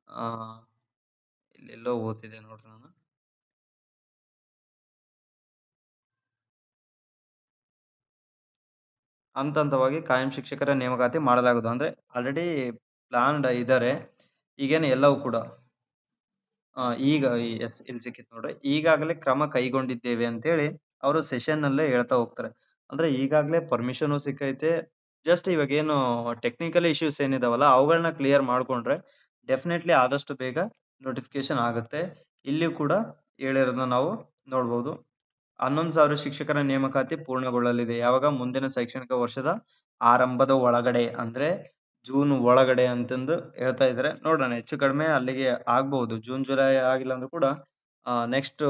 Speaker 1: ಆ ಇಲ್ಲೆಲ್ಲೋ ಓದಿದೆ ನೋಡ್ರಿ ನಾನು. ಹಂತ ಹಂತವಾಗಿ ಕಾಯಂ ಶಿಕ್ಷಕರ ನೇಮಕಾತಿ ಮಾಡಲಾಗುವುದು ಅಂದ್ರೆ ಆಲ್ರೆಡಿ ಪ್ಲಾನ್ಡ್ ಇದ್ದಾರೆ. ಈಗೇನು ಎಲ್ಲವೂ ಕೂಡ ಈಗ ಎಸ್ ಇಲ್ಲಿ ಸಿಕ್ಕಿತ್ತು ನೋಡ್ರಿ. ಈಗಾಗಲೇ ಕ್ರಮ ಕೈಗೊಂಡಿದ್ದೇವೆ ಅಂತೇಳಿ ಅವರು ಸೆಷನ್ ಅಲ್ಲೇ ಹೇಳ್ತಾ ಹೋಗ್ತಾರೆ. ಅಂದ್ರೆ ಈಗಾಗಲೇ ಪರ್ಮಿಷನ್ ಸಿಕ್ಕೈತೆ. ಜಸ್ಟ್ ಇವಾಗ ಏನು ಟೆಕ್ನಿಕಲ್ ಇಶ್ಯೂಸ್ ಏನಿದಾವಲ್ಲ ಅವುಗಳನ್ನ ಕ್ಲಿಯರ್ ಮಾಡ್ಕೊಂಡ್ರೆ ಡೆಫಿನೆಟ್ಲಿ ಆದಷ್ಟು ಬೇಗ ನೋಟಿಫಿಕೇಶನ್ ಆಗುತ್ತೆ. ಇಲ್ಲಿ ಕೂಡ ಹೇಳಿರೋದನ್ನ ನಾವು ನೋಡ್ಬೋದು. 11,000 ಶಿಕ್ಷಕರ ನೇಮಕಾತಿ ಪೂರ್ಣಗೊಳ್ಳಲಿದೆ. ಯಾವಾಗ? ಮುಂದಿನ ಶೈಕ್ಷಣಿಕ ವರ್ಷದ ಆರಂಭದ ಒಳಗಡೆ ಅಂದ್ರೆ ಜೂನ್ ಒಳಗಡೆ ಅಂತಂದು ಹೇಳ್ತಾ ಇದ್ದಾರೆ. ನೋಡೋಣ, ಹೆಚ್ಚು ಕಡಿಮೆ ಅಲ್ಲಿಗೆ ಆಗ್ಬಹುದು. ಜೂನ್, ಜುಲೈ ಆಗಿಲ್ಲ ಅಂದ್ರೂ ಕೂಡ ನೆಕ್ಸ್ಟ್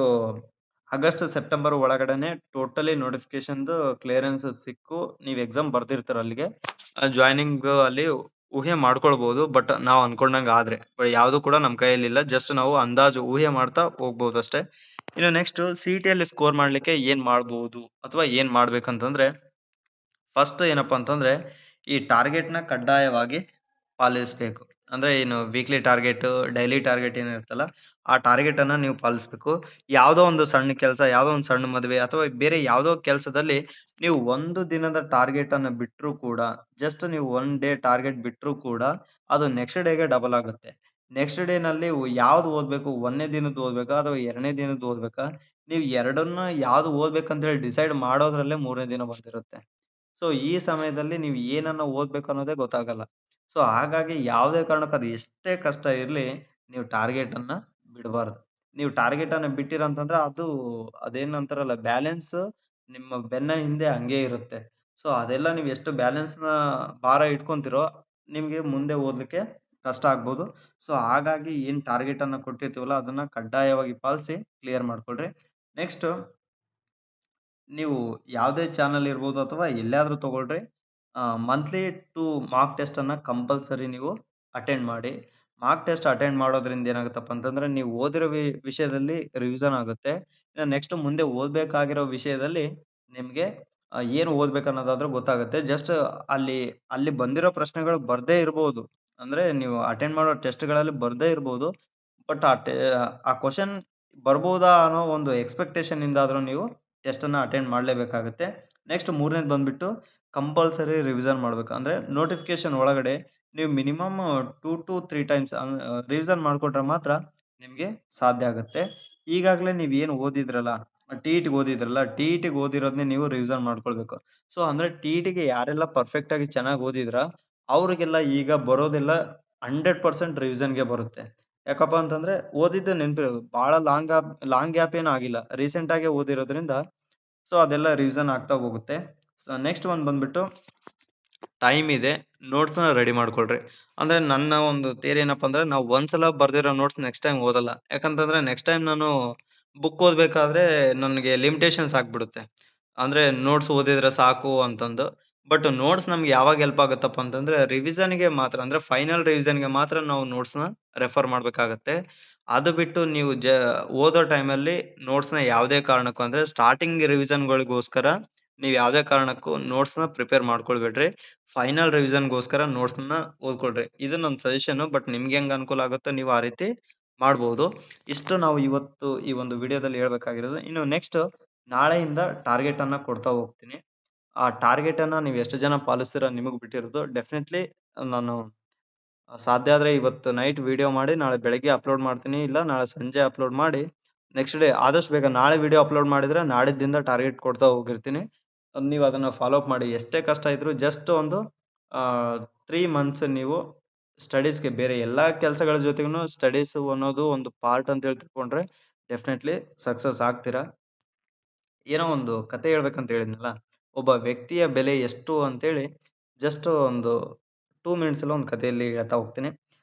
Speaker 1: ಆಗಸ್ಟ್, ಸೆಪ್ಟೆಂಬರ್ ಒಳಗಡೆನೆ ಟೋಟಲಿ ನೋಟಿಫಿಕೇಶನ್ ಕ್ಲಿಯರೆನ್ಸ್ ಸಿಕ್ಕು ನೀವ್ ಎಕ್ಸಾಮ್ ಬರ್ದಿರ್ತಾರ ಅಲ್ಲಿಗೆ ಜಾಯ್ನಿಂಗ್ ಅಲ್ಲಿ ಊಹೆ ಮಾಡ್ಕೊಳ್ಬಹುದು. ಬಟ್ ನಾವ್ ಅನ್ಕೊಂಡಂಗ ಆದ್ರೆ ಯಾವ್ದು ಕೂಡ ನಮ್ ಕೈಯಲ್ಲಿ ಇಲ್ಲ. ಜಸ್ಟ್ ನಾವು ಅಂದಾಜು ಊಹೆ ಮಾಡ್ತಾ ಹೋಗ್ಬಹುದು ಅಷ್ಟೇ. ಇನ್ನು ನೆಕ್ಸ್ಟ್ CET ಅಲ್ಲಿ ಸ್ಕೋರ್ ಮಾಡ್ಲಿಕ್ಕೆ ಏನ್ ಮಾಡ್ಬಹುದು ಅಥವಾ ಏನ್ ಮಾಡ್ಬೇಕಂತಂದ್ರೆ ಫಸ್ಟ್ ಏನಪ್ಪಾ ಅಂತಂದ್ರೆ ಈ ಟಾರ್ಗೆಟ್ ನ ಕಡ್ಡಾಯವಾಗಿ ಪಾಲಿಸಬೇಕು. ಅಂದ್ರೆ ಏನು ವೀಕ್ಲಿ ಟಾರ್ಗೆಟ್, ಡೈಲಿ ಟಾರ್ಗೆಟ್ ಏನಿರುತ್ತಲ್ಲ ಆ ಟಾರ್ಗೆಟ್ ಅನ್ನ ನೀವು ಪಾಲಿಸಬೇಕು. ಯಾವ್ದೋ ಒಂದು ಸಣ್ಣ ಕೆಲಸ, ಯಾವ್ದೋ ಒಂದು ಸಣ್ಣ ಮದುವೆ ಅಥವಾ ಬೇರೆ ಯಾವ್ದೋ ಕೆಲಸದಲ್ಲಿ ನೀವು ಒಂದು ದಿನದ ಟಾರ್ಗೆಟ್ ಅನ್ನ ಬಿಟ್ರು ಕೂಡ, ಜಸ್ಟ್ ನೀವು 1 ಡೇ ಟಾರ್ಗೆಟ್ ಬಿಟ್ರು ಕೂಡ ಅದು ನೆಕ್ಸ್ಟ್ ಡೇಗೆ ಡಬಲ್ ಆಗುತ್ತೆ. ನೆಕ್ಸ್ಟ್ ಡೇ ನಲ್ಲಿ ಯಾವ್ದು ಓದ್ಬೇಕು, 1ನೇ ದಿನದ್ದು ಓದ್ಬೇಕಾ ಅಥವಾ 2ನೇ ದಿನದ್ದು ಓದ್ಬೇಕಾ? ನೀವು ಎರಡನ್ನ ಯಾವ್ದು ಓದ್ಬೇಕಂತ ಹೇಳಿ ಡಿಸೈಡ್ ಮಾಡೋದ್ರಲ್ಲೇ 3ನೇ ದಿನ ಬಂದಿರುತ್ತೆ. ಸೊ ಈ ಸಮಯದಲ್ಲಿ ನೀವು ಏನನ್ನ ಓದ್ಬೇಕು ಅನ್ನೋದೇ ಗೊತ್ತಾಗಲ್ಲ. ಸೊ ಹಾಗಾಗಿ ಯಾವುದೇ ಕಾರಣಕ್ಕೂ ಅದು ಎಷ್ಟೇ ಕಷ್ಟ ಇರ್ಲಿ ನೀವು ಟಾರ್ಗೆಟ್ ಅನ್ನ ಬಿಡಬಾರ್ದು. ನೀವು ಟಾರ್ಗೆಟ್ ಅನ್ನ ಬಿಟ್ಟಿರಂತಂದ್ರೆ ಅದು ಅದೇನಂತಾರಲ್ಲ ಬ್ಯಾಲೆನ್ಸ್ ನಿಮ್ಮ ಬೆನ್ನ ಹಿಂದೆ ಹಂಗೆ ಇರುತ್ತೆ. ಸೊ ಅದೆಲ್ಲ ನೀವು ಎಷ್ಟು ಬ್ಯಾಲೆನ್ಸ್ ನ ಭಾರ ಇಟ್ಕೊಂತಿರೋ ನಿಮ್ಗೆ ಮುಂದೆ ಓದ್ಲಿಕ್ಕೆ ಕಷ್ಟ ಆಗ್ಬೋದು. ಸೊ ಹಾಗಾಗಿ ಏನ್ ಟಾರ್ಗೆಟ್ ಅನ್ನ ಕೊಟ್ಟಿರ್ತೀವಲ್ಲ ಅದನ್ನ ಕಡ್ಡಾಯವಾಗಿ ಪಾಲಿಸಿ ಕ್ಲಿಯರ್ ಮಾಡ್ಕೊಳ್ರಿ. ನೆಕ್ಸ್ಟ್ ನೀವು ಯಾವುದೇ ಚಾನಲ್ ಇರ್ಬೋದು ಅಥವಾ ಎಲ್ಲಾದ್ರೂ ತಗೊಳ್ರಿ, ಮಂತ್ಲಿ 2 ಮಾರ್ಕ್ ಟೆಸ್ಟ್ ಅನ್ನ ಕಂಪಲ್ಸರಿ ನೀವು ಅಟೆಂಡ್ ಮಾಡಿ. ಮಾರ್ಕ್ ಟೆಸ್ಟ್ ಅಟೆಂಡ್ ಮಾಡೋದ್ರಿಂದ ಏನಾಗುತ್ತಪ್ಪ ಅಂತಂದ್ರೆ ನೀವು ಓದಿರೋ ವಿಷಯದಲ್ಲಿ ರಿವಿಷನ್ ಆಗುತ್ತೆ. ನೆಕ್ಸ್ಟ್ ಮುಂದೆ ಓದ್ಬೇಕಾಗಿರೋ ವಿಷಯದಲ್ಲಿ ನಿಮ್ಗೆ ಏನು ಓದ್ಬೇಕು ಅನ್ನೋದಾದ್ರೂ ಗೊತ್ತಾಗುತ್ತೆ. ಜಸ್ಟ್ ಅಲ್ಲಿ ಅಲ್ಲಿ ಬಂದಿರೋ ಪ್ರಶ್ನೆಗಳು ಬರ್ದೇ ಇರ್ಬೋದು. ಅಂದ್ರೆ ನೀವು ಅಟೆಂಡ್ ಮಾಡೋ ಟೆಸ್ಟ್‌ಗಳಲ್ಲಿ ಬರ್ದೇ ಇರ್ಬೋದು. ಬಟ್ ಆ ಕ್ವೆಷನ್ ಬರ್ಬೋದಾ ಅನ್ನೋ ಒಂದು ಎಕ್ಸ್‌ಪೆಕ್ಟೇಷನ್ ಇಂದಾದ್ರೂ ನೀವು ಟೆಸ್ಟ್ ಅನ್ನ ಅಟೆಂಡ್ ಮಾಡ್ಲೇಬೇಕಾಗುತ್ತೆ. ನೆಕ್ಸ್ಟ್ ಮೂರನೇದು ಬಂದ್ಬಿಟ್ಟು ಕಂಪಲ್ಸರಿ ರಿವಿಷನ್ ಮಾಡ್ಬೇಕು. ಅಂದ್ರೆ ನೋಟಿಫಿಕೇಶನ್ ಒಳಗಡೆ ನೀವು ಮಿನಿಮಮ್ 2-3 ಟೈಮ್ಸ್ ರಿವಿಷನ್ ಮಾಡ್ಕೊಂಡ್ರೆ ಮಾತ್ರ ನಿಮ್ಗೆ ಸಾಧ್ಯ ಆಗುತ್ತೆ. ಈಗಾಗಲೇ ನೀವ್ ಏನು ಓದಿದ್ರಲ್ಲ, ಟಿ-ಇ-ಟಿಗೆ ಓದಿದ್ರಲ್ಲ, ಟಿ-ಇ-ಟಿಗೆ ಓದಿರೋದ್ನೇ ನೀವು ರಿವಿಷನ್ ಮಾಡ್ಕೊಳ್ಬೇಕು. ಸೊ ಅಂದ್ರೆ ಟಿ-ಇ-ಟಿಗೆ ಯಾರೆಲ್ಲ ಪರ್ಫೆಕ್ಟ್ ಆಗಿ ಚೆನ್ನಾಗಿ ಓದಿದ್ರ ಅವ್ರಿಗೆಲ್ಲ ಈಗ ಬರೋದೆಲ್ಲ 100% ರಿವಿಷನ್‌ಗೆ ಬರುತ್ತೆ. ಯಾಕಪ್ಪ ಅಂತಂದ್ರೆ ಓದಿದ್ದು ಬಹಳ ಲಾಂಗ್ ಗ್ಯಾಪ್ ಏನು ಆಗಿಲ್ಲ. ರೀಸೆಂಟ್ ಆಗಿ ಓದಿರೋದ್ರಿಂದ ಸೊ ಅದೆಲ್ಲ ರಿವಿಷನ್ ಆಗ್ತಾ ಹೋಗುತ್ತೆ. ಸೊ ನೆಕ್ಸ್ಟ್ ಒಂದ್ ಬಂದ್ಬಿಟ್ಟು ಟೈಮ್ ಇದೆ. ನೋಟ್ಸ್‌ನ ರೆಡಿ ಮಾಡ್ಕೊಳ್ರಿ. ಅಂದ್ರೆ ನನ್ನ ಒಂದು ಥಿಯರಿ ಏನಪ್ಪಾ ಅಂದ್ರೆ ನಾವು ಒಂದ್ಸಲ ಬರ್ದಿರೋ ನೋಟ್ಸ್ ನೆಕ್ಸ್ಟ್ ಟೈಮ್ ಓದಲ್ಲ. ಯಾಕಂತಂದ್ರೆ ನೆಕ್ಸ್ಟ್ ಟೈಮ್ ನಾನು ಬುಕ್ ಓದ್ಬೇಕಾದ್ರೆ ನನಗೆ ಲಿಮಿಟೇಷನ್ಸ್ ಆಗ್ಬಿಡುತ್ತೆ. ಅಂದ್ರೆ ನೋಟ್ಸ್ ಓದಿದ್ರೆ ಸಾಕು ಅಂತಂದು. ಬಟ್ ನೋಟ್ಸ್ ನಮ್ಗೆ ಯಾವಾಗ ಹೆಲ್ಪ್ ಆಗುತ್ತಪ್ಪ ಅಂತಂದ್ರೆ ರಿವಿಷನ್‌ಗೆ ಮಾತ್ರ ಅಂದ್ರೆ ಫೈನಲ್ ರಿವಿಷನ್‌ಗೆ ಮಾತ್ರ ನಾವು ನೋಟ್ಸ್‌ನ ರೆಫರ್ ಮಾಡ್ಬೇಕಾಗತ್ತೆ. ಅದು ಬಿಟ್ಟು ನೀವು ಓದೋ ಟೈಮಲ್ಲಿ ನೋಟ್ಸ್‌ನ ಯಾವುದೇ ಕಾರಣಕ್ಕೂ ಅಂದ್ರೆ ಸ್ಟಾರ್ಟಿಂಗ್ ರಿವಿಷನ್‌ಗಳಿಗೋಸ್ಕರ ನೀವ್ ಯಾವುದೇ ಕಾರಣಕ್ಕೂ ನೋಟ್ಸ್‌ನ ಪ್ರಿಪೇರ್ ಮಾಡ್ಕೊಳ್ಬೇಡ್ರಿ. ಫೈನಲ್ ರಿವಿಷನ್‌ಗೋಸ್ಕರ ನೋಟ್ಸ್‌ನ ಓದ್ಕೊಳ್ರಿ. ಇದು ನನ್ನ ಸಜೆಷನ್. ಬಟ್ ನಿಮ್ಗೆ ಹೆಂಗ್ ಅನುಕೂಲ ಆಗುತ್ತೋ ನೀವು ಆ ರೀತಿ ಮಾಡ್ಬೋದು. ಇಷ್ಟು ನಾವು ಇವತ್ತು ಈ ಒಂದು ವಿಡಿಯೋದಲ್ಲಿ ಹೇಳ್ಬೇಕಾಗಿರೋದು. ಇನ್ನು ನೆಕ್ಸ್ಟ್ ನಾಳೆಯಿಂದ ಟಾರ್ಗೆಟ್ ಅನ್ನ ಕೊಡ್ತಾ ಹೋಗ್ತೀನಿ. ಆ ಟಾರ್ಗೆಟ್ ಅನ್ನ ನೀವು ಎಷ್ಟು ಜನ ಪಾಲಿಸ್ತೀರಾ ನಿಮಗ್ ಬಿಟ್ಟಿರೋದು. ಡೆಫಿನೆಟ್ಲಿ ನಾನು ಸಾಧ್ಯ ಆದ್ರೆ ಇವತ್ತು ನೈಟ್ ವಿಡಿಯೋ ಮಾಡಿ ನಾಳೆ ಬೆಳಗ್ಗೆ ಅಪ್ಲೋಡ್ ಮಾಡ್ತೀನಿ. ಇಲ್ಲ ನಾಳೆ ಸಂಜೆ ಅಪ್ಲೋಡ್ ಮಾಡಿ ನೆಕ್ಸ್ಟ್ ಡೇ ಆದಷ್ಟು ಬೇಗ ನಾಳೆ ವಿಡಿಯೋ ಅಪ್ಲೋಡ್ ಮಾಡಿದ್ರೆ ನಾಡಿದ್ದಿಂದ ಟಾರ್ಗೆಟ್ ಕೊಡ್ತಾ ಹೋಗಿರ್ತೀನಿ. ನೀವು ಅದನ್ನ ಫಾಲೋ ಅಪ್ ಮಾಡಿ. ಎಷ್ಟೇ ಕಷ್ಟ ಇದ್ರು ಜಸ್ಟ್ ಒಂದು 3 ಮಂತ್ಸ್ ನೀವು ಸ್ಟಡೀಸ್‌ಗೆ ಬೇರೆ ಎಲ್ಲಾ ಕೆಲಸಗಳ ಜೊತೆಗೂನು ಸ್ಟಡೀಸ್ ಅನ್ನೋದು ಒಂದು ಪಾರ್ಟ್ ಅಂತ ಹೇಳಿ ತಿಳ್ಕೊಂಡ್ರೆ ಡೆಫಿನೆಟ್ಲಿ ಸಕ್ಸಸ್ ಆಗ್ತೀರಾ. ಏನೋ ಒಂದು ಕತೆ ಹೇಳ್ಬೇಕಂತ ಹೇಳಿದ್ನಲ್ಲ. ಒಬ್ಬ ವ್ಯಕ್ತಿಯ ಬೆಲೆ ಎಷ್ಟು ಅಂತೇಳಿ ಜಸ್ಟ್ ಒಂದು 2 ಮಿನಿಟ್ಸ್ ಅಲ್ಲಿ ಒಂದು ಕಥೆಯಲ್ಲಿ ಹೇಳ್ತಾ ಹೋಗ್ತೀನಿ.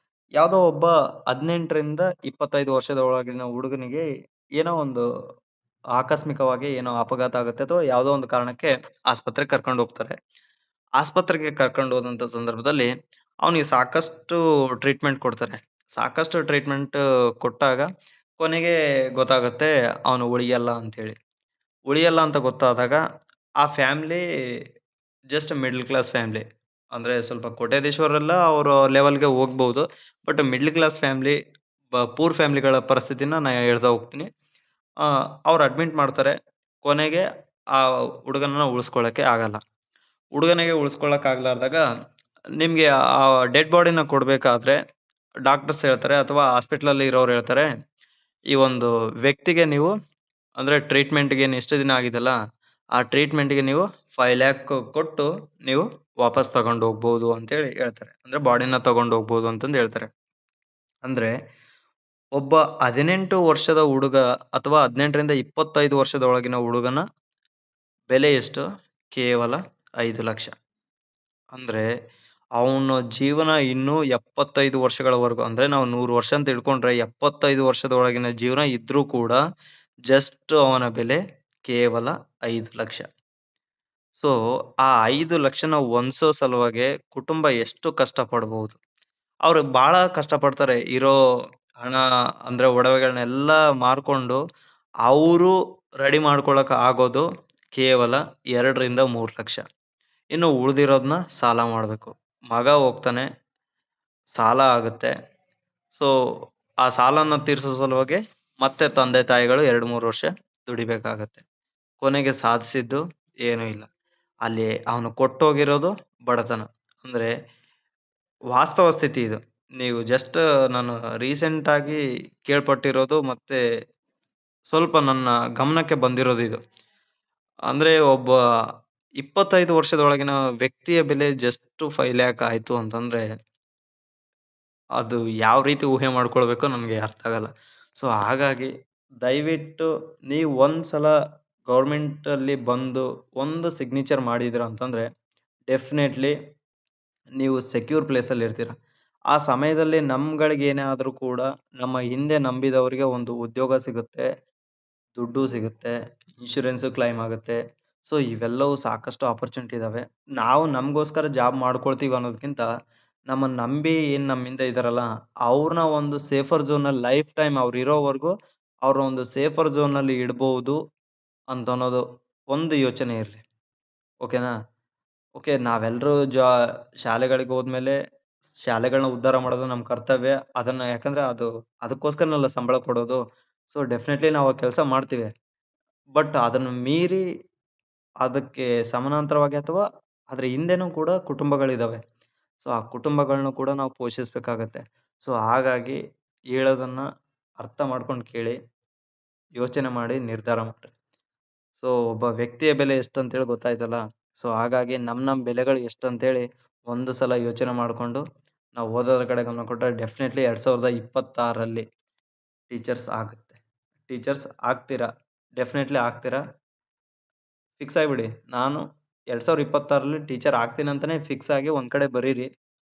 Speaker 1: ಯಾವ್ದೋ ಒಬ್ಬ 18ರಿಂದ 25 ವರ್ಷದ ಒಳಗಿನ ಹುಡುಗನಿಗೆ ಏನೋ ಒಂದು ಆಕಸ್ಮಿಕವಾಗಿ ಏನೋ ಅಪಘಾತ ಆಗುತ್ತೆ ಅಥವಾ ಯಾವುದೋ ಒಂದು ಕಾರಣಕ್ಕೆ ಆಸ್ಪತ್ರೆಗೆ ಕರ್ಕೊಂಡು ಹೋಗ್ತಾರೆ. ಆಸ್ಪತ್ರೆಗೆ ಕರ್ಕೊಂಡು ಹೋದಂತ ಸಂದರ್ಭದಲ್ಲಿ ಅವನಿಗೆ ಸಾಕಷ್ಟು ಟ್ರೀಟ್ಮೆಂಟ್ ಕೊಡ್ತಾರೆ. ಸಾಕಷ್ಟು ಟ್ರೀಟ್ಮೆಂಟ್ ಕೊಟ್ಟಾಗ ಕೊನೆಗೆ ಗೊತ್ತಾಗುತ್ತೆ ಅವನು ಉಳಿಯಲ್ಲ ಅಂತೇಳಿ. ಉಳಿಯಲ್ಲ ಅಂತ ಗೊತ್ತಾದಾಗ ಆ family just middle class family. ಅಂದ್ರೆ ಸ್ವಲ್ಪ ಕೋಟ್ಯಾಧೀಶ್ವರರೆಲ್ಲ ಅವ್ರ ಲೆವೆಲ್‌ಗೆ ಹೋಗ್ಬಹುದು. But middle class family, poor ಫ್ಯಾಮಿಲಿಗಳ ಪರಿಸ್ಥಿತಿನ ನಾ ಹೇಳ್ತಾ ಹೋಗ್ತೀನಿ. ಅವ್ರು ಅಡ್ಮಿಟ್ ಮಾಡ್ತಾರೆ. ಕೊನೆಗೆ ಆ ಹುಡುಗನನ್ನ ಉಳಿಸ್ಕೊಳ್ಳಕ್ಕೆ ಆಗಲ್ಲ. ಹುಡುಗನಿಗೆ ಉಳಿಸ್ಕೊಳ್ಳಕ್ ಆಗ್ಲಾರ್ದಾಗ ನಿಮ್ಗೆ ಆ ಡೆಡ್ ಬಾಡಿನ ಕೊಡ್ಬೇಕಾದ್ರೆ ಡಾಕ್ಟರ್ಸ್ ಹೇಳ್ತಾರೆ ಅಥವಾ ಹಾಸ್ಪಿಟಲ್ ಅಲ್ಲಿ ಇರೋರು ಹೇಳ್ತಾರೆ, ಈ ಒಂದು ವ್ಯಕ್ತಿಗೆ ನೀವು ಅಂದ್ರೆ ಟ್ರೀಟ್ಮೆಂಟ್‌ಗೆ ಏನು ಇಷ್ಟು ದಿನ ಆಗಿದೆಯಲ್ಲ, ಆ ಟ್ರೀಟ್ಮೆಂಟ್‌ಗೆ ನೀವು 5,00,000 ಕೊಟ್ಟು ನೀವು ವಾಪಸ್ ತಗೊಂಡು ಹೋಗ್ಬೋದು ಅಂತೇಳಿ ಹೇಳ್ತಾರೆ. ಅಂದ್ರೆ ಬಾಡಿನ ತಗೊಂಡು ಹೋಗ್ಬೋದು ಅಂತಂದು ಹೇಳ್ತಾರೆ. ಅಂದ್ರೆ ಒಬ್ಬ 18 ವರ್ಷದ ಹುಡುಗ ಅಥವಾ 18ರಿಂದ 25 ವರ್ಷದ ಒಳಗಿನ ಹುಡುಗನ ಬೆಲೆ ಎಷ್ಟು? ಕೇವಲ 5,00,000. ಅಂದ್ರೆ ಅವನ ಜೀವನ ಇನ್ನೂ 75 ವರ್ಷಗಳವರೆಗೂ ಅಂದ್ರೆ ನಾವು 100 ವರ್ಷ ಅಂತ ತಿಳ್ಕೊಂಡ್ರೆ 75 ವರ್ಷದ ಒಳಗಿನ ಜೀವನ ಇದ್ರೂ ಕೂಡ ಜಸ್ಟ್ ಅವನ ಬೆಲೆ ಕೇವಲ 5,00,000. ಸೊ ಆ 5,00,000ನ ಹೊಂದ್ಸೋ ಸಲುವಾಗಿ ಕುಟುಂಬ ಎಷ್ಟು ಕಷ್ಟ ಪಡ್ಬಹುದು. ಅವ್ರು ಬಹಳ ಕಷ್ಟ ಪಡ್ತಾರೆ. ಇರೋ ಹಣ ಅಂದ್ರೆ ಒಡವೆಗಳನ್ನೆಲ್ಲ ಮಾರ್ಕೊಂಡು ಅವರು ರೆಡಿ ಮಾಡ್ಕೊಳಕ್ ಆಗೋದು ಕೇವಲ 2ರಿಂದ 3,00,000. ಇನ್ನು ಉಳ್ದಿರೋದ್ನ ಸಾಲ ಮಾಡ್ಬೇಕು. ಮಗ ಹೋಗ್ತಾನೆ, ಸಾಲ ಆಗುತ್ತೆ. ಸೊ ಆ ಸಾಲನ ತೀರ್ಸೋ ಸಲುವಾಗಿ ಮತ್ತೆ ತಂದೆ ತಾಯಿಗಳು 2-3 ವರ್ಷ ದುಡಿಬೇಕಾಗತ್ತೆ. ಕೊನೆಗೆ ಸಾಧಿಸಿದ್ದು ಏನೂ ಇಲ್ಲ. ಅಲ್ಲಿ ಅವನು ಕೊಟ್ಟೋಗಿರೋದು ಬಡತನ. ಅಂದ್ರೆ ವಾಸ್ತವ ಸ್ಥಿತಿ ಇದು. ನೀವು ಜಸ್ಟ್ ನಾನು ರೀಸೆಂಟ್ ಆಗಿ ಕೇಳ್ಪಟ್ಟಿರೋದು ಮತ್ತೆ ಸ್ವಲ್ಪ ನನ್ನ ಗಮನಕ್ಕೆ ಬಂದಿರೋದು ಇದು. ಅಂದ್ರೆ ಒಬ್ಬ 25 ವರ್ಷದೊಳಗಿನ ವ್ಯಕ್ತಿಯ ಬೆಲೆ ಜಸ್ಟ್ 5,00,000 ಆಯ್ತು ಅಂತಂದ್ರೆ ಅದು ಯಾವ ರೀತಿ ಊಹೆ ಮಾಡ್ಕೊಳ್ಬೇಕೋ ನನ್ಗೆ ಅರ್ಥ ಆಗಲ್ಲ. ಸೊ ಹಾಗಾಗಿ ದಯವಿಟ್ಟು ನೀವು ಒಂದ್ಸಲ ಗೌರ್ಮೆಂಟ್ ಅಲ್ಲಿ ಬಂದು ಒಂದು ಸಿಗ್ನೇಚರ್ ಮಾಡಿದೀರ ಅಂತಂದ್ರೆ ಡೆಫಿನೆಟ್ಲಿ ನೀವು ಸೆಕ್ಯೂರ್ ಪ್ಲೇಸ್ ಅಲ್ಲಿ ಇರ್ತೀರ. ಆ ಸಮಯದಲ್ಲಿ ನಮ್ಗಳಿಗೆ ಏನೇ ಆದ್ರೂ ಕೂಡ ನಮ್ಮ ಹಿಂದೆ ನಂಬಿದವರಿಗೆ ಒಂದು ಉದ್ಯೋಗ ಸಿಗುತ್ತೆ, ದುಡ್ಡು ಸಿಗುತ್ತೆ, ಇನ್ಶೂರೆನ್ಸ್ ಕ್ಲೈಮ್ ಆಗುತ್ತೆ. ಸೊ ಇವೆಲ್ಲವೂ ಸಾಕಷ್ಟು ಆಪರ್ಚುನಿಟಿ ಇದಾವೆ. ನಾವು ನಮ್ಗೋಸ್ಕರ ಜಾಬ್ ಮಾಡ್ಕೊಳ್ತೀವಿ ಅನ್ನೋದಕ್ಕಿಂತ ನಮ್ಮನ್ನ ನಂಬಿ ಏನ್ ನಮ್ಮಿಂದ ಇದಾರಲ್ಲ, ಅವ್ರನ್ನ ಒಂದು ಸೇಫರ್ ಝೋನಲ್ಲಿ ಲೈಫ್ ಟೈಮ್ ಅವ್ರು ಇರೋವರೆಗೂ ಅವ್ರ ಒಂದು ಸೇಫರ್ ಝೋನಲ್ಲಿ ಇಡ್ಬಹುದು ಅಂತ ಅನ್ನೋದು ಒಂದು ಯೋಚನೆ ಇರ್ಲಿ. ಓಕೆನಾ? ಓಕೆ, ನಾವೆಲ್ಲರೂ ಶಾಲೆಗಳಿಗೆ ಹೋದ್ಮೇಲೆ ಶಾಲೆಗಳನ್ನ ಉದ್ಧಾರ ಮಾಡೋದು ನಮ್ಮ ಕರ್ತವ್ಯ. ಅದನ್ನ ಯಾಕಂದ್ರೆ ಅದಕ್ಕೋಸ್ಕರನಲ್ಲ ಸಂಬಳ ಕೊಡೋದು. ಸೊ ಡೆಫಿನೆಟ್ಲಿ ನಾವು ಆ ಕೆಲಸ ಮಾಡ್ತೀವಿ. ಬಟ್ ಅದನ್ನ ಮೀರಿ ಅದಕ್ಕೆ ಸಮಾನಾಂತರವಾಗಿ ಅಥವಾ ಅದ್ರ ಹಿಂದೆನೂ ಕೂಡ ಕುಟುಂಬಗಳಿದಾವೆ. ಸೊ ಆ ಕುಟುಂಬಗಳನ್ನೂ ಕೂಡ ನಾವು ಪೋಷಿಸಬೇಕಾಗತ್ತೆ. ಸೊ ಹಾಗಾಗಿ ಹೇಳೋದನ್ನ ಅರ್ಥ ಮಾಡ್ಕೊಂಡು ಕೇಳಿ, ಯೋಚನೆ ಮಾಡಿ ನಿರ್ಧಾರ ಮಾಡ್ರಿ. ಸೊ ಒಬ್ಬ ವ್ಯಕ್ತಿಯ ಬೆಲೆ ಎಷ್ಟಂತೇಳಿ ಗೊತ್ತಾಯ್ತಲ್ಲ. ಸೊ ಹಾಗಾಗಿ ನಮ್ ಬೆಲೆಗಳು ಎಷ್ಟಂತೇಳಿ ಒಂದು ಸಲ ಯೋಚನೆ ಮಾಡ್ಕೊಂಡು ನಾವು ಓದೋದ್ರ ಕಡೆ ಗಮನ ಕೊಟ್ರೆ ಡೆಫಿನೆಟ್ಲಿ 2026ರಲ್ಲಿ ಟೀಚರ್ಸ್ ಆಗ್ತೀರಾ. ಡೆಫಿನೆಟ್ಲಿ ಆಗ್ತೀರಾ. ಫಿಕ್ಸ್ ಆಗ್ಬಿಡಿ. ನಾನು 2026ರಲ್ಲಿ ಟೀಚರ್ ಆಗ್ತೀನಿ ಅಂತಾನೆ ಫಿಕ್ಸ್ ಆಗಿ ಒಂದ್ ಕಡೆ ಬರೀರಿ.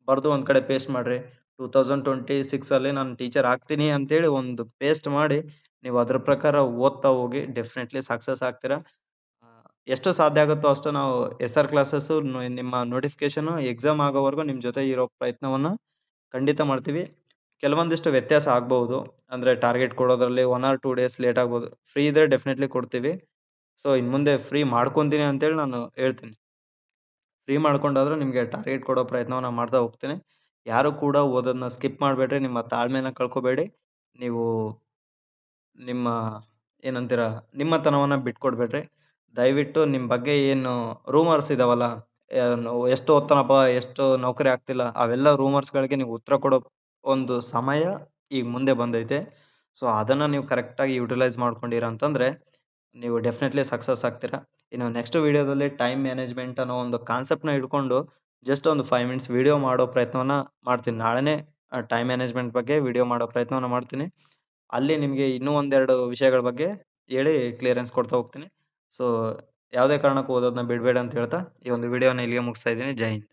Speaker 1: ಬರ್ದು ಒಂದ್ ಕಡೆ ಪೇಸ್ಟ್ ಮಾಡ್ರಿ. 2026 ಅಲ್ಲಿ ನಾನು ಟೀಚರ್ ಆಗ್ತೀನಿ ಅಂತೇಳಿ ಒಂದು ಪೇಸ್ಟ್ ಮಾಡಿ ನೀವು ಅದ್ರ ಪ್ರಕಾರ ಓದ್ತಾ ಹೋಗಿ ಡೆಫಿನೆಟ್ಲಿ ಸಕ್ಸಸ್ ಆಗ್ತೀರಾ. ಆ, ಎಷ್ಟು ಸಾಧ್ಯ ಆಗುತ್ತೋ ಅಷ್ಟು ನಾವು SR ಕ್ಲಾಸಸ್ ನಿಮ್ಮ ನೋಟಿಫಿಕೇಶನ್ ಎಕ್ಸಾಮ್ ಆಗೋವರೆಗೂ ನಿಮ್ ಜೊತೆ ಇರೋ ಪ್ರಯತ್ನವನ್ನ ಖಂಡಿತ ಮಾಡ್ತೀವಿ. ಕೆಲವೊಂದಿಷ್ಟು ವ್ಯತ್ಯಾಸ ಆಗ್ಬಹುದು. ಅಂದ್ರೆ ಟಾರ್ಗೆಟ್ ಕೊಡೋದ್ರಲ್ಲಿ 1 ಆರ್ 2 ಡೇಸ್ ಲೇಟ್ ಆಗ್ಬೋದು. ಫ್ರೀ ಇದ್ರೆ ಡೆಫಿನೆಟ್ಲಿ ಕೊಡ್ತೀವಿ. ಸೊ ಇನ್ ಮುಂದೆ ಫ್ರೀ ಮಾಡ್ಕೊಂತೀನಿ ಅಂತೇಳಿ ನಾನು ಹೇಳ್ತೀನಿ. ಫ್ರೀ ಮಾಡ್ಕೊಂಡಾದ್ರೂ ನಿಮ್ಗೆ ಟಾರ್ಗೆಟ್ ಕೊಡೋ ಪ್ರಯತ್ನವನ್ನ ಮಾಡ್ತಾ ಹೋಗ್ತೀನಿ. ಯಾರು ಕೂಡ ಓದೋದನ್ನ ಸ್ಕಿಪ್ ಮಾಡ್ಬೇಡ್ರಿ. ನಿಮ್ಮ ತಾಳ್ಮೆನ ಕಳ್ಕೊಬೇಡಿ. ನೀವು ನಿಮ್ಮ ಏನಂತೀರ ನಿಮ್ಮತನವನ್ನ ಬಿಟ್ಕೊಡ್ಬೇಡ್ರಿ. ದಯವಿಟ್ಟು ನಿಮ್ ಬಗ್ಗೆ ಏನು ರೂಮರ್ಸ್ ಇದಾವಲ್ಲ, ಎಷ್ಟು ಓದ್ತಾನಪ್ಪ, ಎಷ್ಟು ನೌಕರಿ ಆಗ್ತಿಲ್ಲ, ಅವೆಲ್ಲ ರೂಮರ್ಸ್‌ಗಳಿಗೆ ನೀವು ಉತ್ತರ ಕೊಡೋ ಒಂದು ಸಮಯ ಈಗ ಮುಂದೆ ಬಂದೈತೆ. ಸೊ ಅದನ್ನ ನೀವು ಕರೆಕ್ಟಾಗಿ ಯುಟಿಲೈಸ್ ಮಾಡ್ಕೊಂಡೀರ ಅಂತಂದ್ರೆ ನೀವು ಡೆಫಿನೆಟ್ಲಿ ಸಕ್ಸಸ್ ಆಗ್ತೀರಾ. ಇನ್ನು ನೆಕ್ಸ್ಟ್ ವಿಡಿಯೋದಲ್ಲಿ ಟೈಮ್ ಮ್ಯಾನೇಜ್ಮೆಂಟ್ ಅನ್ನೋ ಒಂದು ಕಾನ್ಸೆಪ್ಟ್‌ನ ಹಿಡ್ಕೊಂಡು ಜಸ್ಟ್ ಒಂದು 5 ಮಿನಿಟ್ಸ್ ವಿಡಿಯೋ ಮಾಡೋ ಪ್ರಯತ್ನವನ್ನ ಮಾಡ್ತೀನಿ. ನಾಳೆನೇ ಟೈಮ್ ಮ್ಯಾನೇಜ್ಮೆಂಟ್ ಬಗ್ಗೆ ವಿಡಿಯೋ ಮಾಡೋ ಪ್ರಯತ್ನವನ್ನ ಮಾಡ್ತೀನಿ. ಅಲ್ಲಿ ನಿಮ್ಗೆ ಇನ್ನೂ ಒಂದೆರಡು ವಿಷಯಗಳ ಬಗ್ಗೆ ಹೇಳಿ ಕ್ಲಿಯರೆನ್ಸ್ ಕೊಡ್ತಾ ಹೋಗ್ತೀನಿ. ಸೊ ಯಾವುದೇ ಕಾರಣಕ್ಕೂ ಓದೋದನ್ನ ಬಿಡ್ಬೇಡಿ ಅಂತ ಹೇಳ್ತಾ ಈ ಒಂದು ವಿಡಿಯೋನ ಇಲ್ಲಿಗೆ ಮುಗಿಸ್ತಾ ಇದ್ದೀನಿ. ಜೈ ಹಿಂದ್.